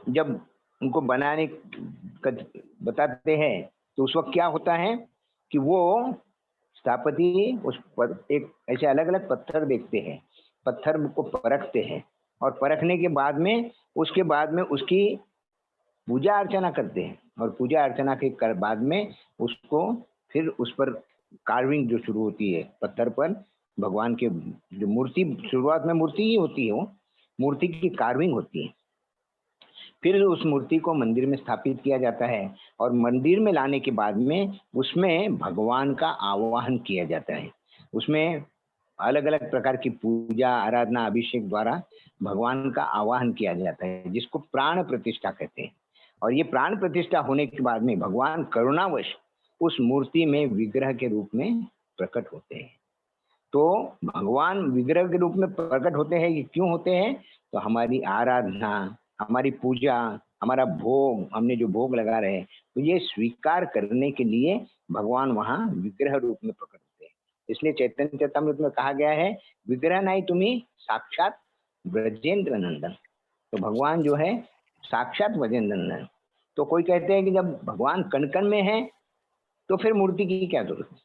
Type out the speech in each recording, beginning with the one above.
जब उनको बनाने का बताते हैं, तो उस वक़्त क्या होता है कि वो स्थापति उस पर एक ऐसे अलग-अलग पत्थर देखते हैं, पत्थर को परखते हैं और परखने के बाद में उसके बाद में उसकी पूजा अर्चना करते हैं और पूजा अर्चना के कर बाद में उसको फिर उस पर कार्विंग जो शुरू होती है पत्थर पर भगवान के जो मूर्ति शुरुआत में मूर्ति ही होती है वो मूर्ति की कार्विंग होती है। फिर उस मूर्ति को मंदिर में स्थापित किया जाता है और मंदिर में लाने के बाद में उसमें भगवान का आवाहन किया जाता है। उसमें अलग-अलग प्रकार की पूजा, आराधना, अभिषेक द्वारा भगवान का आवाहन किया जाता है, जिसको प्राण प्रतिष्ठा कहते हैं। और ये प्राण प्रतिष्ठा होने के बाद में भगवान करुणावश उस मूर्ति में विग्रह के रूप में प्रकट होते हैं। तो भगवान विग्रह के रूप में प्रकट होते हैं, ये क्यों होते हैं? तो हमारी आराधना, हमारी पूजा, हमारा भोग, हमने जो भोग लगा रहे हैं, तो ये स्वीकार करने के लिए भगवान वहाँ विग्रह रूप में प्रकट होते हैं। इसलिए चैतन्य चरितामृत में कहा गया है, "विग्रह नहीं तुम्ही साक्षात ब्रजेंद्र नंदन।" तो भगवान जो है साक्षात ब्रजेंद्र नंदन। तो कोई कहते हैं कि जब भगवान कण-कण में है, तो फिर मूर्ति की क्या ज़रूरत है?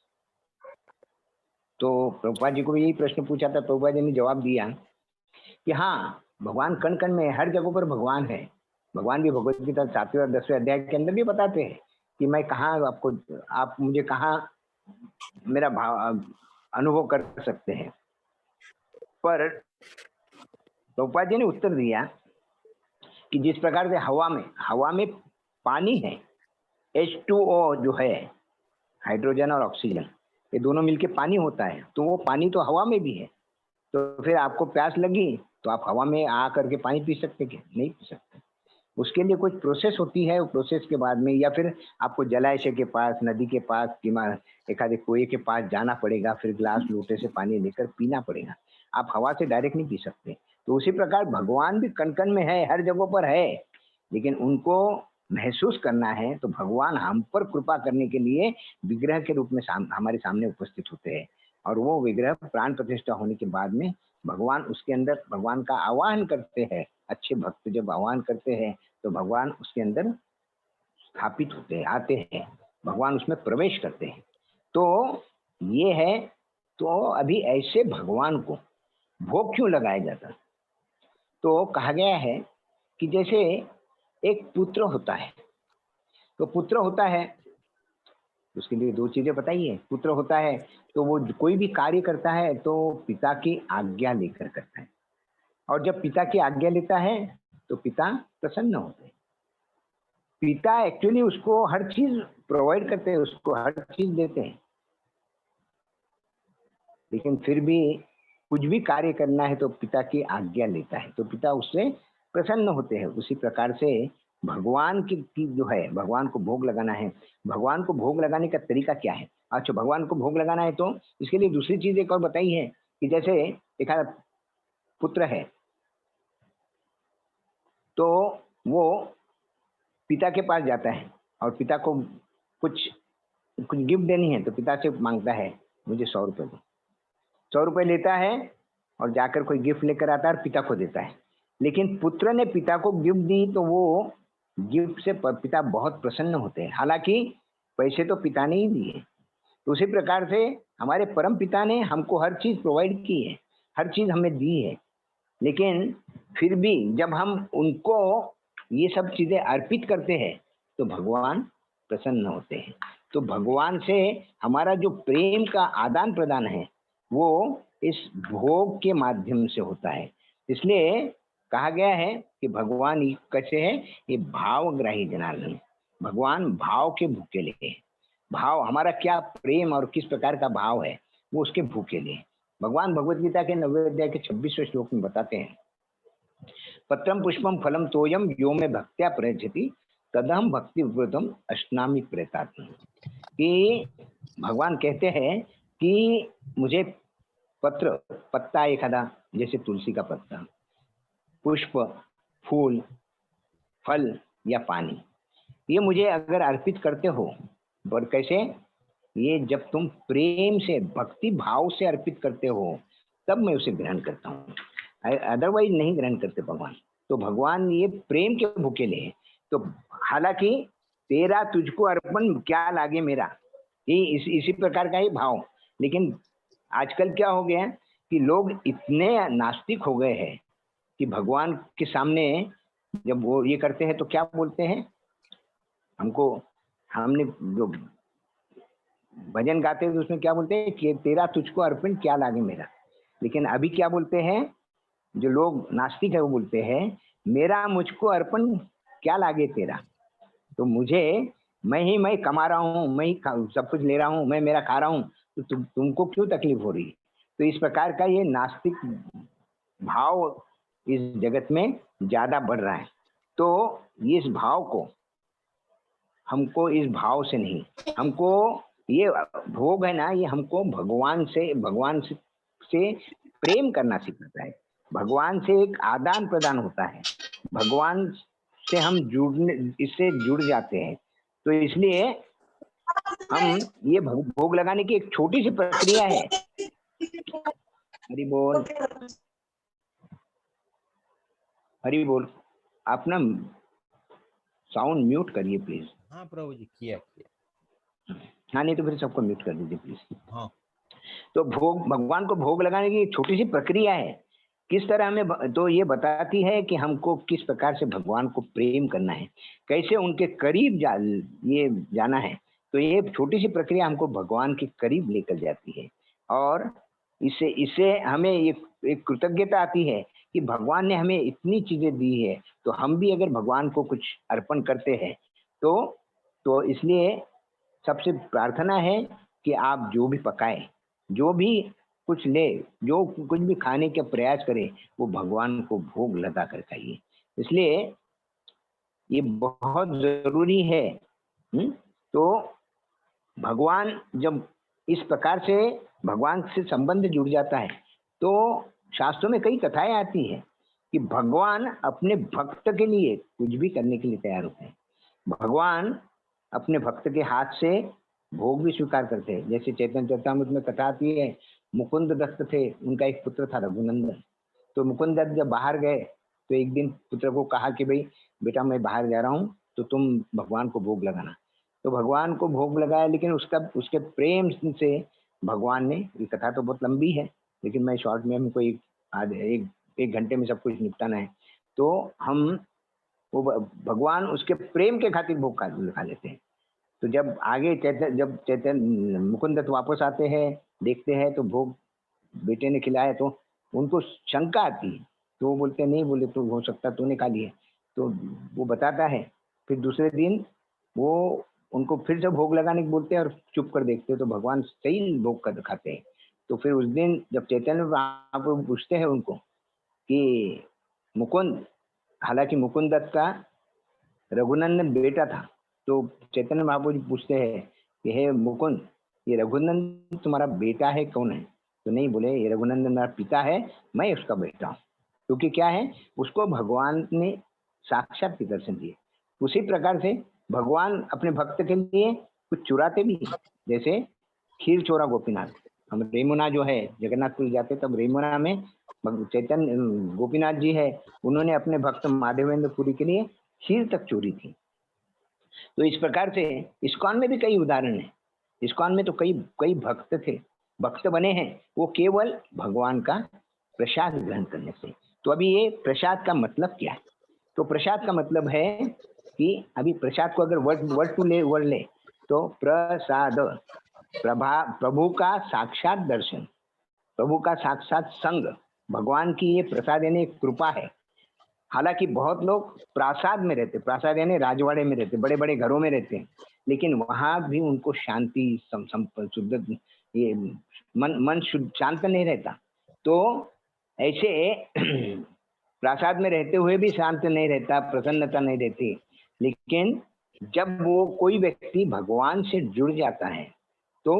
तो प्रभुपाद जी को भी यही प्रश्न पूछा था, प्रभुपाद जी ने जवाब दिया कि हाँ, भगवान कण-कण में है, हर जगह पर भगवान है। भगवान भी भगवद गीता 7वें और 10वें अध्याय के अंदर भी बताते हैं कि मैं कहाँ आपको आप मुझे कहाँ मेरा अनुभव कर सकते हैं। पर प्रभुपाद जी ने उत्तर दिया कि जिस प्रकार से हवा में पानी है, H2O जो है, हाइड्रोजन और ऑक्सीजन, ये दोनों मिलके पानी होता है, तो वो पानी तो हवा में भी है। तो फिर आपको प्यास लगी, तो आप हवा में आ करके पानी पी सकते क्या? नहीं पी सकते। उसके लिए कुछ प्रोसेस होती है, वो प्रोसेस के बाद में या फिर आपको जलाशय के पास, नदी के पास, एक आधे कुएँ के पास जाना पड़ेगा, फिर ग्लास लोटे से पानी लेकर पीना पड़ेगा। आप हवा से डायरेक्ट नहीं पी सकते। तो उसी प्रकार भगवान भी कण-कण में है, हर जगह पर है, लेकिन उनको महसूस करना है, तो भगवान हम पर कृपा करने के लिए विग्रह के रूप में हमारे सामने उपस्थित होते हैं। और वो विग्रह प्राण प्रतिष्ठा होने के बाद में भगवान उसके अंदर भगवान का आवाहन करते हैं। अच्छे भक्त जब आह्वान करते हैं, तो भगवान उसके अंदर स्थापित होते हैं, आते हैं, भगवान उसमें प्रवेश करते हैं। तो ये है, तो अभी ऐसे भगवान को भोग क्यों लगाया जाता है? तो कहा गया है कि जैसे एक पुत्र होता है, तो पुत्र होता है, उसके लिए 2 चीज़ें बताइए, पुत्र होता है, तो वो कोई भी कार्य करता है, तो पिता की आज्ञा लेकर करता है और जब पिता की आज्ञा लेता है, तो पिता प्रसन्न होते हैं। पिता एक्चुअली उसको हर चीज़ प्रोवाइड करते हैं, उसको हर चीज़ देते हैं, लेकिन फिर भी कुछ भी कार्य करना है तो पिता की आज्ञा लेता है, तो पिता उससे प्रसन्न होते हैं। उसी प्रकार से भगवान की जो है, भगवान को भोग लगाना है, भगवान को भोग लगाने का तरीका क्या है? अच्छा, भगवान को भोग लगाना है तो इसके लिए दूसरी चीज़ एक और बताई है कि जैसे एक आधा पुत्र है, तो वो पिता के पास जाता है और पिता को कुछ कुछ गिफ्ट देनी है तो पिता से माँगता है, मुझे ₹100 दो। ₹100 लेता है और जाकर कोई गिफ्ट लेकर आता है और पिता को देता है। लेकिन पुत्र ने पिता को गिफ्ट दी तो वो गिफ्ट से पिता बहुत प्रसन्न होते हैं। हालाँकि पैसे तो पिता ने ही दिए। तो उसी प्रकार से हमारे परम पिता ने हमको हर चीज़ प्रोवाइड की है, हर चीज़ हमें दी है। लेकिन फिर भी जब हम उनको ये सब चीज़ें अर्पित करते हैं, तो भगवान प्रसन्न होते हैं। तो भगवान से हमारा जो प्रेम का आदान-प्रदान है, वो इस भोग के माध्यम से होता है। इसलिए कहा गया है कि भगवान ये कैसे है, ये भावग्राही जनार्दन। भगवान भाव के भूखे हैं। भाव हमारा क्या प्रेम और किस प्रकार का भाव है, वो उसके भूखे हैं। भगवान भगवद गीता के 9वें अध्याय के 26वें श्लोक में बताते हैं, पत्रम पुष्पम फलम तोयम यो में भक्त्या प्रयच्छति तदहम भक्ति व्रतम अश्नामि प्रेतात्म। कि भगवान कहते हैं कि मुझे पत्र, पत्ता एखादा, जैसे तुलसी का पत्ता, पुष्प, फूल, फल या पानी, ये मुझे अगर अर्पित करते हो, और कैसे? ये जब तुम प्रेम से, भक्ति भाव से अर्पित करते हो, तब मैं उसे ग्रहण करता हूँ। अदरवाइज नहीं ग्रहण करते भगवान। तो भगवान ये प्रेम के भूखेले हैं। तो हालांकि तेरा तुझको अर्पण क्या लागे मेरा, ये इसी प्रकार का ही भाव। लेकिन आजकल क्या हो गया कि लोग इतने नास्तिक हो गए हैं कि भगवान के सामने जब वो ये करते हैं तो क्या बोलते हैं, हमको, हमने जो भजन गाते हैं तो उसमें क्या बोलते हैं कि तेरा तुझको अर्पण क्या लागे मेरा। लेकिन अभी क्या बोलते हैं, जो लोग नास्तिक है वो बोलते हैं मेरा मुझको अर्पण क्या लागे तेरा। तो मुझे, मैं कमा रहा हूँ, सब कुछ ले रहा हूँ, मैं मेरा खा रहा हूँ, तो तुमको क्यों तकलीफ हो रही है। तो इस प्रकार का ये नास्तिक भाव इस जगत में ज्यादा बढ़ रहा है। तो इस भाव को, हमको इस भाव से नहीं, हमको ये भोग है ना, ये हमको भगवान से प्रेम करना सिखाता है। भगवान से एक आदान प्रदान होता है, भगवान से हम जुड़ने, इससे जुड़ जाते हैं। तो इसलिए हम ये भोग लगाने की एक छोटी सी प्रक्रिया है। हरि बोल, हरि बोल। आप ना साउंड म्यूट करिए प्लीज। हाँ प्रभु जी, किया किया। हाँ, नहीं तो फिर सबको म्यूट कर दीजिए प्लीज। हाँ। तो भोग, भगवान को भोग लगाने की एक छोटी सी प्रक्रिया है। किस तरह हमें तो ये बताती है कि हमको किस प्रकार से भगवान को प्रेम करना है, कैसे उनके करीब ये जाना है। तो ये छोटी सी प्रक्रिया हमको भगवान के करीब लेकर जाती है। और इससे इससे हमें एक कृतज्ञता आती है कि भगवान ने हमें इतनी चीजें दी है, तो हम भी अगर भगवान को कुछ अर्पण करते हैं तो इसलिए सबसे प्रार्थना है कि आप जो भी पकाए, जो भी कुछ ले, जो कुछ भी खाने का प्रयास करें, वो भगवान को भोग लगा कर खाइए। इसलिए ये बहुत जरूरी है। तो भगवान जब इस प्रकार से भगवान से संबंध जुड़ जाता है, तो शास्त्रों में कई कथाएं आती हैं कि भगवान अपने भक्त के लिए कुछ भी करने के लिए तैयार होते हैं। भगवान अपने भक्त के हाथ से भोग भी स्वीकार करते हैं। जैसे चैतन्य चरितामृत में कथा आती है, मुकुंद दत्त थे, उनका एक पुत्र था रघुनंदन। तो मुकुंद दत्त जब बाहर गए तो एक दिन पुत्र को कहा कि भाई बेटा मैं बाहर जा रहा हूँ, तो तुम भगवान को भोग लगाना। तो भगवान को भोग लगाया, लेकिन उसके प्रेम से भगवान ने, ये कथा तो बहुत लंबी है लेकिन मैं शॉर्ट में, हमको आज एक घंटे में सब कुछ निपटाना है। तो हम वो भगवान उसके प्रेम के खातिर भोग खा लेते हैं। तो जब आगे जब चैतन्य मुकुंद दत्त वापस आते हैं, देखते हैं तो भोग बेटे ने खिलाया, तो उनको शंका आती है। तो वो बोलते नहीं, बोले तो हो सकता तूने खा लिए। तो वो बताता है, फिर दूसरे दिन वो उनको फिर से भोग लगाने को बोलते हैं और चुप कर देखते हैं, तो भगवान सही भोग कर खाते हैं। तो फिर उस दिन जब चैतन्य महाप्रभु पूछते हैं उनको कि मुकुंद, हालांकि मुकुंद दत्त का रघुनंदन बेटा था, तो चैतन्य महाप्रभु जी पूछते हैं कि हे मुकुंद, ये रघुनंदन तुम्हारा बेटा है कौन है। तो नहीं, बोले ये रघुनंदन मेरा पिता है, मैं उसका बेटा हूँ। क्योंकि क्या है, उसको भगवान ने साक्षात के दर्शन दिए। उसी प्रकार से भगवान अपने भक्त के लिए कुछ चुराते भी हैं। जैसे खीर चोरा गोपीनाथ, हम रेमुना जो है जगन्नाथपुरी जाते तब रेमुना में चैतन्य गोपीनाथ जी है, उन्होंने अपने भक्त माधवेंद्र पुरी के लिए खीर तक चोरी थी। तो इस प्रकार से इस्कॉन में भी कई उदाहरण है। इस्कॉन में तो कई कई भक्त थे, भक्त बने हैं वो केवल भगवान का प्रसाद ग्रहण करने से। तो अभी ये प्रसाद का मतलब क्या है, तो प्रसाद का मतलब है कि अभी प्रसाद को अगर वर्ड ले तो प्रसाद, प्रभु का साक्षात दर्शन, प्रभु का साक्षात संग, भगवान की ये प्रसाद यानी एक कृपा है। हालांकि बहुत लोग प्रासाद में रहते, प्रासाद यानी राजवाड़े में रहते, बड़े बड़े घरों में रहते हैं, लेकिन वहां भी उनको शांति शुद्ध, ये मन शुद्ध शांत नहीं रहता। तो ऐसे प्रासाद में रहते हुए भी शांत नहीं रहता, प्रसन्नता नहीं रहती। लेकिन जब वो कोई व्यक्ति भगवान से जुड़ जाता है तो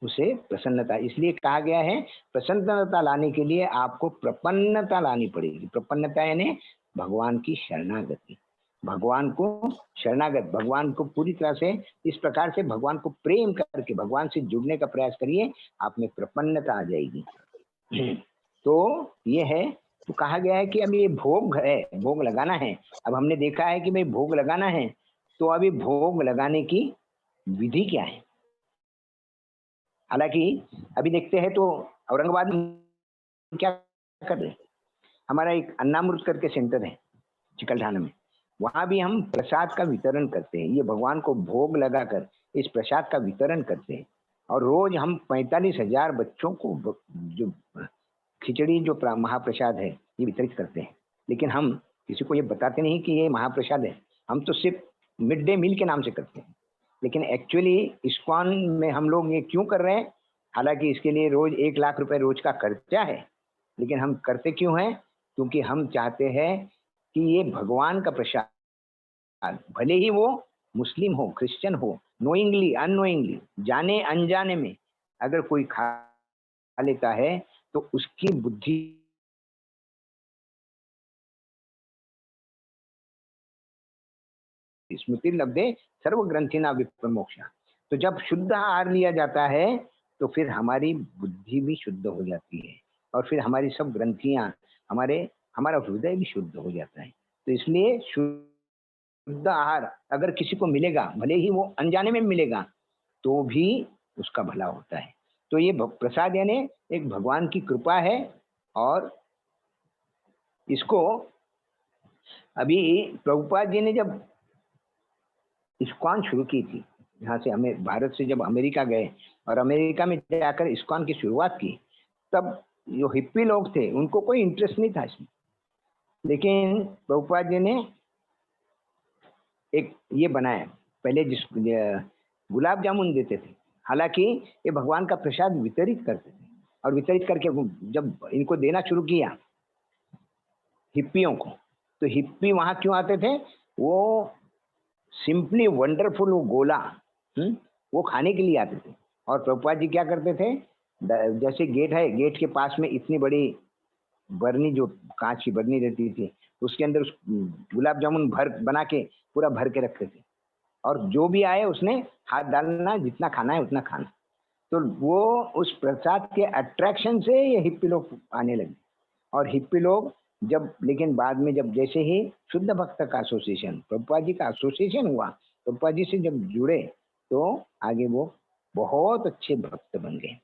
उसे प्रसन्नता, इसलिए कहा गया है प्रसन्नता लाने के लिए आपको प्रपन्नता लानी पड़ेगी। प्रपन्नता यानी भगवान की शरणागति, भगवान को शरणागत, भगवान को पूरी तरह से इस प्रकार से भगवान को प्रेम करके भगवान से जुड़ने का प्रयास करिए, आप में प्रपन्नता आ जाएगी। तो ये है तो कहा गया है कि अब ये भोग है, भोग लगाना है। अब हमने देखा है कि भाई भोग लगाना है, तो अभी भोग लगाने की विधि क्या है। हालांकि अभी देखते हैं तो औरंगाबाद में क्या कर रहे हैं, हमारा एक अन्नामृत करके सेंटर है चिकलठाना में, वहां भी हम प्रसाद का वितरण करते हैं। ये भगवान को भोग लगाकर इस प्रसाद का वितरण करते हैं। और रोज हम 45,000 बच्चों को जो खिचड़ी जो महाप्रसाद है ये वितरित करते हैं। लेकिन हम किसी को ये बताते नहीं कि ये महाप्रसाद है, हम तो सिर्फ मिड डे मील के नाम से करते हैं। लेकिन एक्चुअली इस्कॉन में हम लोग ये क्यों कर रहे हैं, हालांकि इसके लिए रोज 1 लाख रुपए रोज का खर्चा है, लेकिन हम करते क्यों हैं, क्योंकि हम चाहते हैं कि ये भगवान का प्रसाद, भले ही वो मुस्लिम हो, क्रिश्चियन हो, नोइंगली अननोइंगली, जाने अनजाने में अगर कोई खा लेता है तो उसकी बुद्धि स्मृति लब्धे सर्व ग्रंथिना विप्रमोक्षा। तो जब शुद्ध आहार लिया जाता है तो फिर हमारी बुद्धि भी शुद्ध हो जाती है, और फिर हमारी सब ग्रंथियां, हमारे हमारा हृदय भी शुद्ध हो जाता है। तो इसलिए शुद्ध आहार अगर किसी को मिलेगा, भले ही वो अनजाने में मिलेगा, तो भी उसका भला होता है। तो ये प्रसाद यानी एक भगवान की कृपा है। और इसको अभी प्रभुपाद जी ने जब इस्कॉन शुरू की थी, यहाँ से हमें भारत से जब अमेरिका गए और अमेरिका में जाकर इस्कॉन की शुरुआत की, तब जो हिप्पी लोग थे उनको कोई इंटरेस्ट नहीं था इसमें। लेकिन प्रभुपाद जी ने एक ये बनाया, पहले जिस गुलाब जामुन देते थे, हालांकि ये भगवान का प्रसाद वितरित करते थे, और वितरित करके जब इनको देना शुरू किया हिप्पियों को, तो हिप्पी वहां क्यों आते थे, वो सिंपली वंडरफुल वो गोला, वो खाने के लिए आते थे। और प्रभुपाद जी क्या करते थे, जैसे गेट है, गेट के पास में इतनी बड़ी बरनी, जो कांच की बरनी रहती थी, उसके अंदर उस गुलाब जामुन भर बना के पूरा भर के रखते थे, और जो भी आए उसने हाथ डालना, जितना खाना है उतना खाना। तो वो उस प्रसाद के अट्रैक्शन से ये हिप्पी लोग आने लगे। और हिप्पी लोग जब, लेकिन बाद में जब जैसे ही शुद्ध भक्त का एसोसिएशन, प्रभुपाद जी का एसोसिएशन हुआ, प्रभुपाद जी से जब जुड़े, तो आगे वो बहुत अच्छे भक्त बन गए।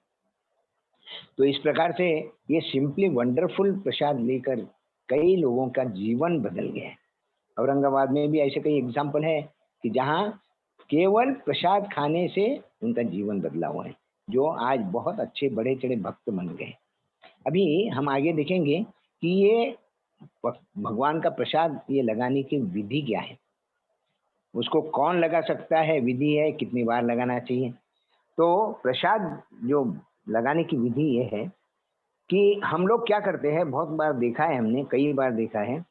तो इस प्रकार से ये सिंपली वंडरफुल प्रसाद लेकर कई लोगों का जीवन बदल गया है। औरंगाबाद में भी ऐसे कई एग्जाम्पल है कि जहाँ केवल प्रसाद खाने से उनका जीवन बदला हुआ है, जो आज बहुत अच्छे बड़े चढ़े भक्त बन गए। अभी हम आगे देखेंगे कि ये भगवान का प्रसाद ये लगाने की विधि क्या है, उसको कौन लगा सकता है, विधि है कितनी बार लगाना चाहिए। तो प्रसाद जो लगाने की विधि ये है कि हम लोग क्या करते हैं, बहुत बार देखा है हमने, कई बार देखा है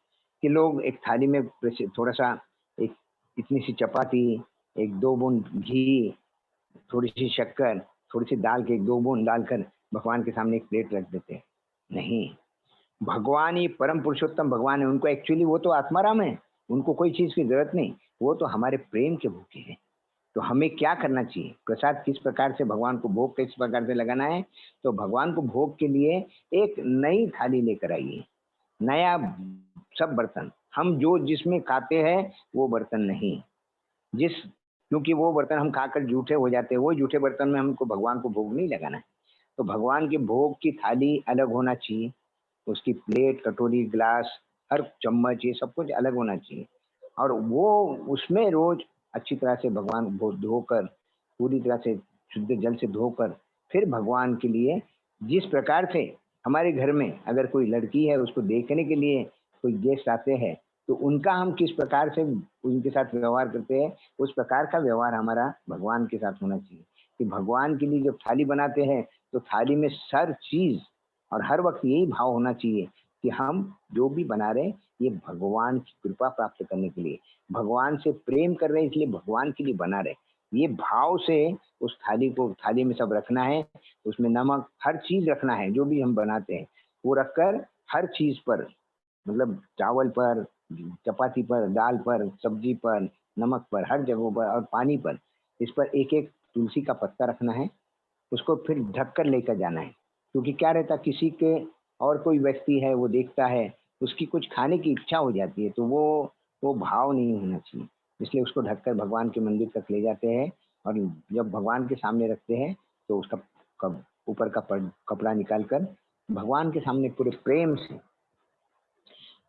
कि लोग एक थाली में थोड़ा सा, एक इतनी सी चपाती, एक दो बूंद घी, थोड़ी सी शक्कर, थोड़ी सी दाल के एक दो बूंद डालकर भगवान के सामने एक प्लेट रख देते हैं। नहीं, भगवान ही परम पुरुषोत्तम भगवान है, उनको एक्चुअली वो तो आत्माराम है, उनको कोई चीज की जरूरत नहीं, वो तो हमारे प्रेम के भूखे हैं। तो हमें क्या करना चाहिए, प्रसाद किस प्रकार से भगवान को, भोग किस प्रकार से लगाना है, तो भगवान को भोग के लिए एक नई थाली लेकर आइए, नया सब बर्तन, हम जो जिसमें खाते हैं वो बर्तन नहीं, जिस, क्योंकि वो बर्तन हम खाकर जूठे हो जाते हैं, वो जूठे बर्तन में हमको भगवान को भोग नहीं लगाना है। तो भगवान के भोग की थाली अलग होना चाहिए, उसकी प्लेट, कटोरी, ग्लास, हर चम्मच, ये सब कुछ अलग होना चाहिए। और वो उसमें रोज अच्छी तरह से भगवान को धोकर, पूरी तरह से शुद्ध जल से धोकर, फिर भगवान के लिए, जिस प्रकार से हमारे घर में अगर कोई लड़की है उसको देखने के लिए कोई गेस्ट आते हैं, तो उनका हम किस प्रकार से उनके साथ व्यवहार करते हैं, उस प्रकार का व्यवहार हमारा भगवान के साथ होना चाहिए। कि भगवान के लिए जब थाली बनाते हैं तो थाली में हर चीज और हर वक्त यही भाव होना चाहिए कि हम जो भी बना रहे हैं ये भगवान की कृपा प्राप्त करने के लिए, भगवान से प्रेम कर रहे हैं इसलिए भगवान के लिए बना रहे, ये भाव से उस थाली को, थाली में सब रखना है, उसमें नमक हर चीज रखना है, जो भी हम बनाते हैं वो रखकर हर चीज पर, मतलब चावल पर, चपाती पर, दाल पर, सब्जी पर, नमक पर, हर जगहों पर, और पानी पर, इस पर एक एक तुलसी का पत्ता रखना है, उसको फिर ढक कर लेकर जाना है। क्योंकि क्या रहता, किसी के और कोई व्यक्ति है वो देखता है, उसकी कुछ खाने की इच्छा हो जाती है, तो वो भाव नहीं होना चाहिए। इसलिए उसको ढककर भगवान के मंदिर तक ले जाते हैं और जब भगवान के सामने रखते हैं तो उसका ऊपर का कपड़ा निकाल कर भगवान के सामने पूरे प्रेम से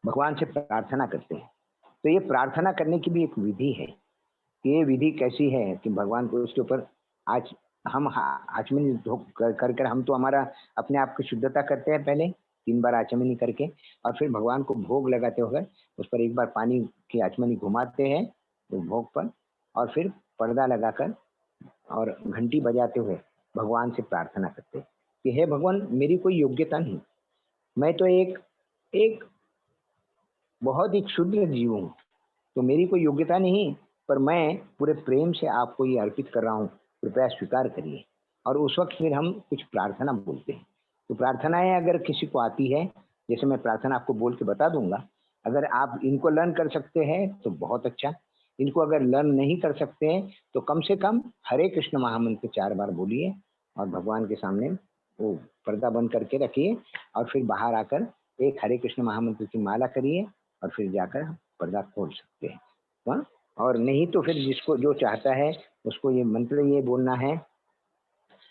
भगवान से प्रार्थना करते हैं। तो ये प्रार्थना करने की भी एक विधि है। ये विधि कैसी है कि भगवान को उसके ऊपर आज हम आचमनी कर कर हम तो हमारा अपने आप की शुद्धता करते हैं पहले 3 बार आचमनी करके, और फिर भगवान को भोग लगाते हुए उस पर एक बार पानी की आचमनी घुमाते हैं उस भोग पर, और फिर पर्दा लगाकर और घंटी बजाते हुए भगवान से प्रार्थना करते हैं कि हे भगवान, मेरी कोई योग्यता नहीं, मैं तो एक एक बहुत ही क्षुद्र जीव हूँ, तो मेरी कोई योग्यता नहीं, पर मैं पूरे प्रेम से आपको ये अर्पित कर रहा हूँ, कृपया स्वीकार करिए। और उस वक़्त फिर हम कुछ प्रार्थना बोलते हैं। तो प्रार्थनाएँ अगर किसी को आती है, जैसे मैं प्रार्थना आपको बोल के बता दूँगा, अगर आप इनको लर्न कर सकते हैं तो बहुत अच्छा। इनको अगर लर्न नहीं कर सकते हैं, तो कम से कम हरे कृष्ण महामंत्र 4 बार बोलिए और भगवान के सामने वो पर्दा बंद करके रखिए और फिर बाहर आकर एक हरे कृष्ण महामंत्र की माला करिए और फिर जाकर पर्दा खोल सकते हैं। हाँ? और नहीं तो फिर जिसको जो चाहता है उसको ये मंत्र ये बोलना है।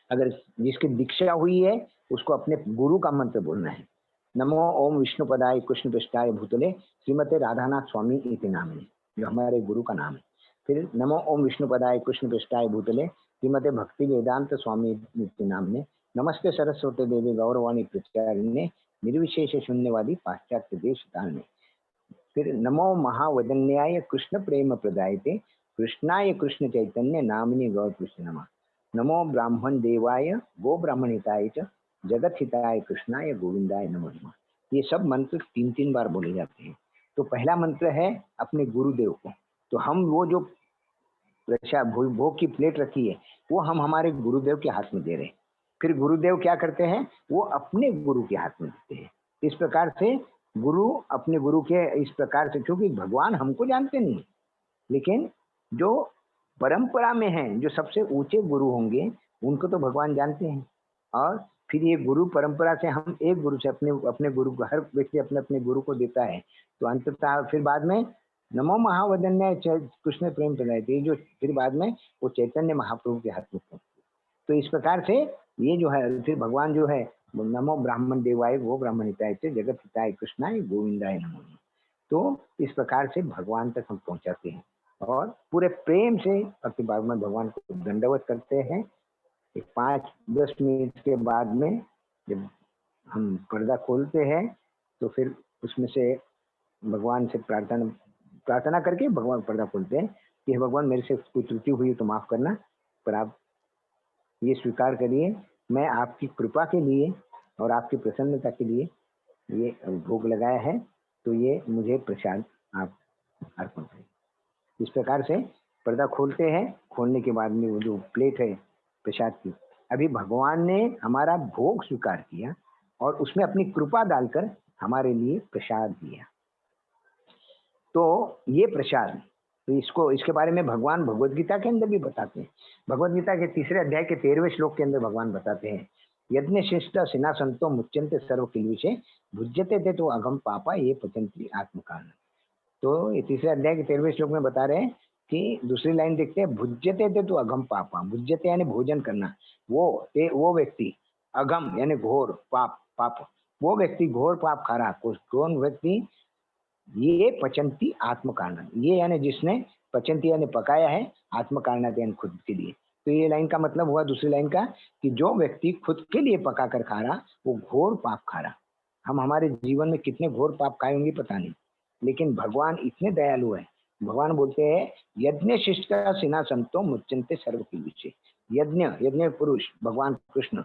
अगर जिसकी दीक्षा हुई है उसको अपने गुरु का मंत्र बोलना है। नमो ओम विष्णुपदाय कृष्ण पृष्ठाय भूतले श्रीमते राधानाथ स्वामी इति नामिने, जो हमारे गुरु का नाम है। फिर नमो ओम विष्णुपदाय कृष्ण पृष्ठाय भूतले श्रीमते भक्ति वेदांत स्वामी इति नामिने, नमस्ते सरस्वती देवी गौरवाणी प्रचारिणे निर्विशेष शून्यवादी पाश्चात्य देश तारिणे। फिर नमो महावदन्याय कृष्ण प्रेम प्रदायते कृष्णाय कृष्ण चैतन्य नामिने गौर कृष्ण नमः। नमो ब्राह्मण देवाय गो ब्राह्मण हिताय च जगत हिताय कृष्णाय गोविंदाय नमो नमः। ये सब मंत्र 3-3 बार बोले जाते हैं। तो पहला मंत्र है अपने गुरुदेव को, तो हम वो जो प्रसाद भोग की प्लेट रखी है वो हम हमारे गुरुदेव के हाथ में दे रहे हैं। फिर गुरुदेव क्या करते हैं, वो अपने गुरु के हाथ में देते हैं। इस प्रकार से गुरु अपने गुरु के इस प्रकार से, क्योंकि भगवान हमको जानते नहीं, लेकिन जो परंपरा में हैं, जो सबसे ऊंचे गुरु होंगे उनको तो भगवान जानते हैं। और फिर ये गुरु परंपरा से हम एक गुरु से अपने अपने गुरु को, हर व्यक्ति अपने अपने गुरु को देता है। तो अंततः फिर बाद में नमो महावदन्य कृष्ण प्रेम प्रदायते, जो फिर बाद में वो चैतन्य महाप्रभु के हाथ में पहुंचते। तो इस प्रकार से ये जो है फिर भगवान जो है नमो ब्राह्मण देवाय गो ब्राह्मण हिताय से जगत हिताय कृष्णाय गोविंदाय नमो नमः। तो इस प्रकार से भगवान तक हम पहुंचाते हैं और पूरे प्रेम से अपने बाग में भगवान को दंडवत करते हैं। एक 5-10 मिनट के बाद में जब हम पर्दा खोलते हैं तो फिर उसमें से भगवान से प्रार्थना प्रार्थना करके भगवान पर्दा खोलते हैं कि हे भगवान, मेरे से कोई त्रुटि हुई तो माफ करना, पर आप ये स्वीकार करिए, मैं आपकी कृपा के लिए और आपकी प्रसन्नता के लिए ये भोग लगाया है, तो ये मुझे प्रसाद आप अर्पण करें। इस प्रकार से पर्दा खोलते हैं। खोलने के बाद में वो जो प्लेट है प्रसाद की, अभी भगवान ने हमारा भोग स्वीकार किया और उसमें अपनी कृपा डालकर हमारे लिए प्रसाद दिया। तो ये प्रसाद, तो इसको इसके बारे में भगवान भगवत गीता के अंदर भी बताते हैं। भगवत गीता के 3 अध्याय के 13वें श्लोक के अंदर भगवान बताते हैं, यज्ञ शिष्ट सिना संतो मुच्यंते सर्व किल्विषे भुज्यते थे तो अगम पापा ये पचंती आत्मकारण। तो ये 3 अध्याय के 13वें श्लोक में बता रहे हैं कि दूसरी लाइन देखते हैं, भुज्यते थे तो अगम पापा, भुज्यते यानी भोजन करना, वो व्यक्ति, अगम यानी घोर पाप, वो व्यक्ति घोर पाप खा रहा, कौन व्यक्ति, ये पचंती आत्म कारण, ये यानी जिसने पचंती यानी पकाया है, आत्म कारणात यानी खुद के लिए। तो ये लाइन का मतलब हुआ दूसरी लाइन का कि जो व्यक्ति खुद के लिए पका कर खा रहा वो घोर पाप खा रहा। हम हमारे जीवन में कितने घोर पाप खाए होंगे पता नहीं, लेकिन भगवान इतने दयालु है। भगवान बोलते हैं यज्ञ शिष्ट सिना संतो मुच्यंते सर्व किल्विषे। यज्ञ यज्ञ पुरुष भगवान कृष्ण,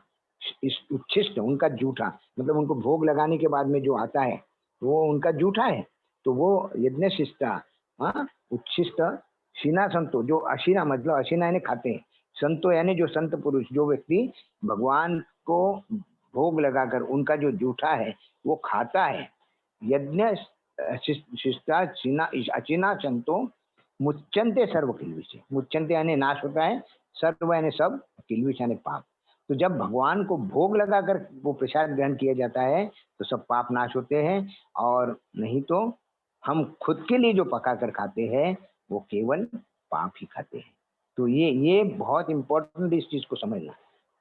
इस उच्छिष्ट उनका जूठा, मतलब उनको भोग लगाने के बाद में जो आता है वो उनका जूठा है। तो वो यज्ञ शिष्टा, हाँ, उच्छिष्ट शीना संतो, जो अशीना मतलब अशीना यानी खाते हैं, संतो यानी जो संत पुरुष, जो व्यक्ति भगवान को भोग लगाकर उनका जो जूठा है वो खाता है। यज्ञ शिष्टा शीना अशीना संतो मुच्यंते सर्व किल्विषे, मुच्यंते यानी नाश होता है, सर्व यानी सब, किल्विष यानी पाप। तो जब भगवान को भोग लगाकर वो प्रसाद ग्रहण किया जाता है तो सब पाप नाश होते हैं, और नहीं तो हम खुद के लिए जो पका कर खाते हैं वो केवल पाप ही खाते हैं। तो ये बहुत इम्पोर्टेंट इस चीज को समझना।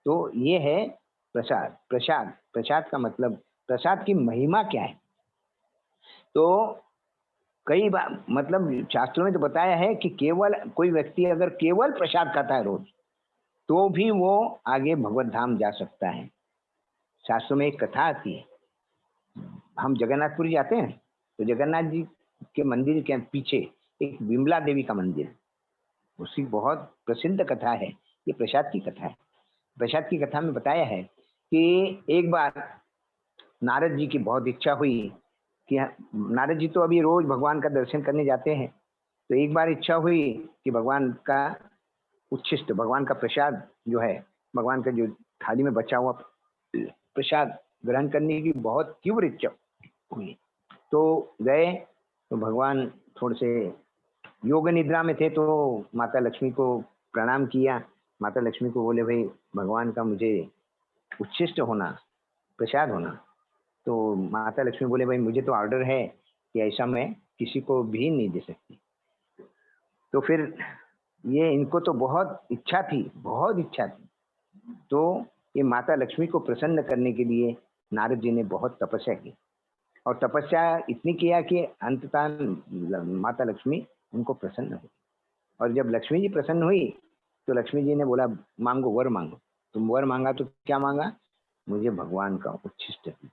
तो ये है प्रसाद। प्रसाद प्रसाद का मतलब, प्रसाद की महिमा क्या है? तो कई बार मतलब शास्त्रों में तो बताया है कि केवल कोई व्यक्ति अगर केवल प्रसाद खाता है रोज, तो भी वो आगे भगवत धाम जा सकता है। शास्त्रों में एक कथा आती है, हम जगन्नाथपुरी जाते हैं तो जगन्नाथ जी के मंदिर के पीछे एक विमला देवी का मंदिर है। उसकी बहुत प्रसिद्ध कथा है, ये प्रसाद की कथा है। प्रसाद की कथा में बताया है कि एक बार नारद जी की बहुत इच्छा हुई कि नारद जी तो अभी रोज भगवान का दर्शन करने जाते हैं, तो एक बार इच्छा हुई कि भगवान का उच्छिष्ट, भगवान का प्रसाद जो है, भगवान का जो थाली में बचा हुआ प्रसाद ग्रहण करने की बहुत तीव्र इच्छा हुई। तो गए, तो भगवान थोड़े से योग निद्रा में थे, तो माता लक्ष्मी को प्रणाम किया। माता लक्ष्मी को बोले भाई भगवान का मुझे उच्छिष्ट होना, प्रसाद होना। तो माता लक्ष्मी बोले भाई मुझे तो ऑर्डर है कि ऐसा मैं किसी को भी नहीं दे सकती। तो फिर ये इनको तो बहुत इच्छा थी, बहुत इच्छा थी। तो ये माता लक्ष्मी को प्रसन्न करने के लिए नारद जी ने बहुत तपस्या की, और तपस्या इतनी किया कि अंततः माता लक्ष्मी उनको प्रसन्न हुई। और जब लक्ष्मी जी प्रसन्न हुई तो लक्ष्मी जी ने बोला मांगो, वर मांगो। तुम वर मांगा तो क्या मांगा? मुझे भगवान का उच्छिष्ट दीजिए,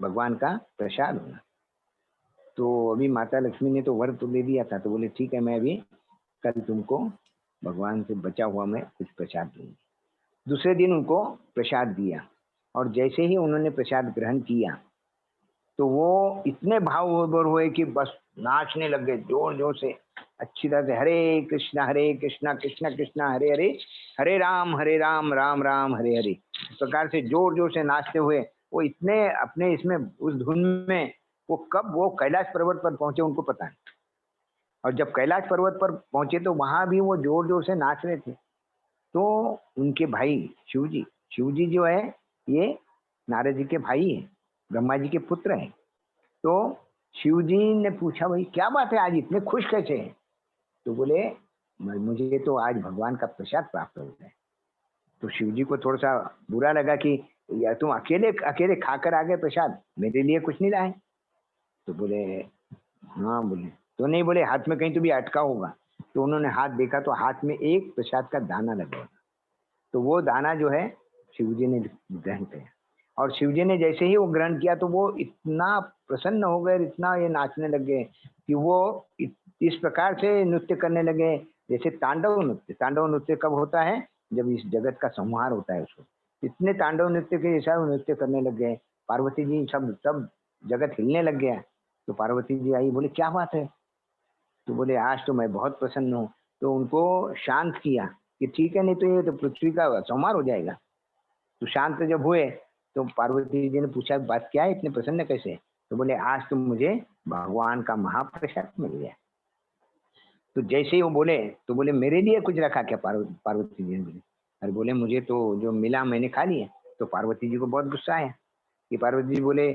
भगवान का प्रसाद होना। तो अभी माता लक्ष्मी ने तो वर तो दे दिया था, तो बोले ठीक है, मैं अभी कल तुमको भगवान से बचा हुआ मैं कुछ प्रसाद दूंगी। दूसरे दिन उनको प्रसाद दिया, और जैसे ही उन्होंने प्रसाद ग्रहण किया तो वो इतने भाव विभोर हुए कि बस नाचने लग गए जोर जोर से, अच्छी तरह से हरे कृष्णा कृष्णा कृष्णा हरे हरे, हरे राम राम राम हरे हरे, इस प्रकार से जोर जोर से नाचते हुए वो इतने अपने इसमें उस धुन में, वो कब वो कैलाश पर्वत पर पहुंचे उनको पता है। और जब कैलाश पर्वत पर पहुंचे तो वहां भी वो जोर जोर से नाच रहे थे। तो उनके भाई शिव जी जो है ये नारद जी के भाई हैं, ब्रह्मा जी के पुत्र हैं। तो शिव जी ने पूछा भाई क्या बात है, आज इतने खुश कैसे हैं? तो बोले मुझे तो आज भगवान का प्रसाद प्राप्त हो गया है। तो शिव जी को थोड़ा सा बुरा लगा कि या तुम अकेले अकेले खाकर आ गए प्रसाद, मेरे लिए कुछ नहीं लाए? तो बोले हाँ। बोले तो नहीं, बोले हाथ में कहीं तो भी अटका होगा। तो उन्होंने हाथ देखा तो हाथ में एक प्रसाद का दाना लगा हुआ। तो वो दाना जो है शिवजी ने ग्रहण किया, और शिवजी ने जैसे ही वो ग्रहण किया तो वो इतना प्रसन्न हो गए, इतना ये नाचने लगे कि वो इस प्रकार से नृत्य करने लगे जैसे तांडव नृत्य। तांडव नृत्य कब होता है? जब इस जगत का संहार होता है उसको। इतने तांडव नृत्य के जैसा वो नृत्य करने लग गए। पार्वती जी सब सब जगत हिलने लग गया। तो पार्वती जी आई, बोले क्या बात है? तो बोले आज तो मैं बहुत प्रसन्न हूँ। तो उनको शांत किया कि ठीक है, नहीं तो ये तो पृथ्वी का संहार हो जाएगा। तो शांत जब हुए तो पार्वती जी ने पूछा बात क्या है, इतने प्रसन्न कैसे? तो बोले आज तो मुझे भगवान का महाप्रसाद मिल गया। तो जैसे ही वो बोले तो बोले मेरे लिए कुछ रखा क्या? पार्वती जी ने बोले अरे बोले मुझे तो जो मिला मैंने खा लिया। तो पार्वती जी को बहुत गुस्सा आया कि पार्वती जी बोले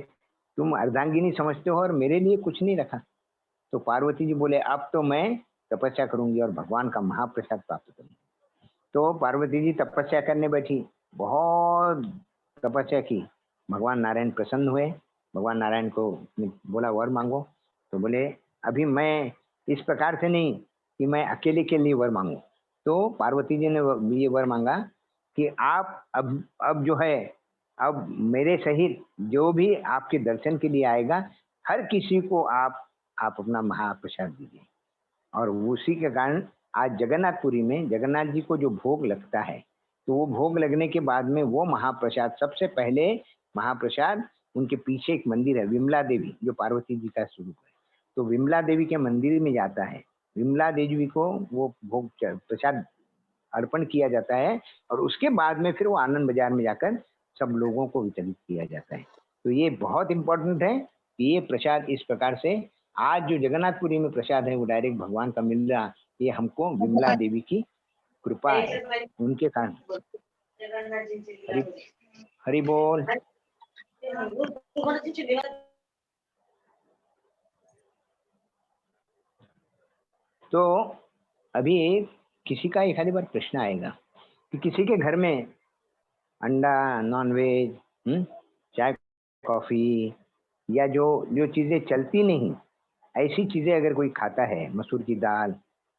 तुम अर्धांगिनी समझते हो और मेरे लिए कुछ नहीं रखा। तो पार्वती जी बोले अब तो मैं तपस्या करूंगी और भगवान का महाप्रसाद प्राप्त करूंगी। तो पार्वती जी तपस्या करने बैठी, बहुत तपस्या की। भगवान नारायण प्रसन्न हुए। भगवान नारायण को बोला वर मांगो। तो बोले अभी मैं इस प्रकार से नहीं कि मैं अकेले के लिए वर मांगू। तो पार्वती जी ने ये वर मांगा कि आप अब जो है, अब मेरे सहित जो भी आपके दर्शन के लिए आएगा हर किसी को आप अपना महाप्रसाद दीजिए। और उसी के कारण आज जगन्नाथपुरी में जगन्नाथ जी को जो भोग लगता है, तो वो भोग लगने के बाद में वो महाप्रसाद सबसे पहले महाप्रसाद, उनके पीछे एक मंदिर है विमला देवी जो पार्वती जी का स्वरूप है। तो विमला देवी के मंदिर में जाता है, विमला देवी को वो भोग प्रसाद अर्पण किया जाता है, और उसके बाद में फिर वो आनंद बाजार में जाकर सब लोगों को वितरित किया जाता है। तो ये बहुत इंपॉर्टेंट है कि ये प्रसाद इस प्रकार से आज जो जगन्नाथपुरी में प्रसाद है वो डायरेक्ट भगवान का मिल रहा, ये हमको विमला देवी की कृपा है, उनके कारण। हरि हरि बोल। तो अभी किसी का एक आधी बार प्रश्न आएगा कि किसी के घर में अंडा, नॉनवेज, चाय, कॉफी या जो जो चीजें चलती नहीं, ऐसी चीजें अगर कोई खाता है, मसूर की दाल,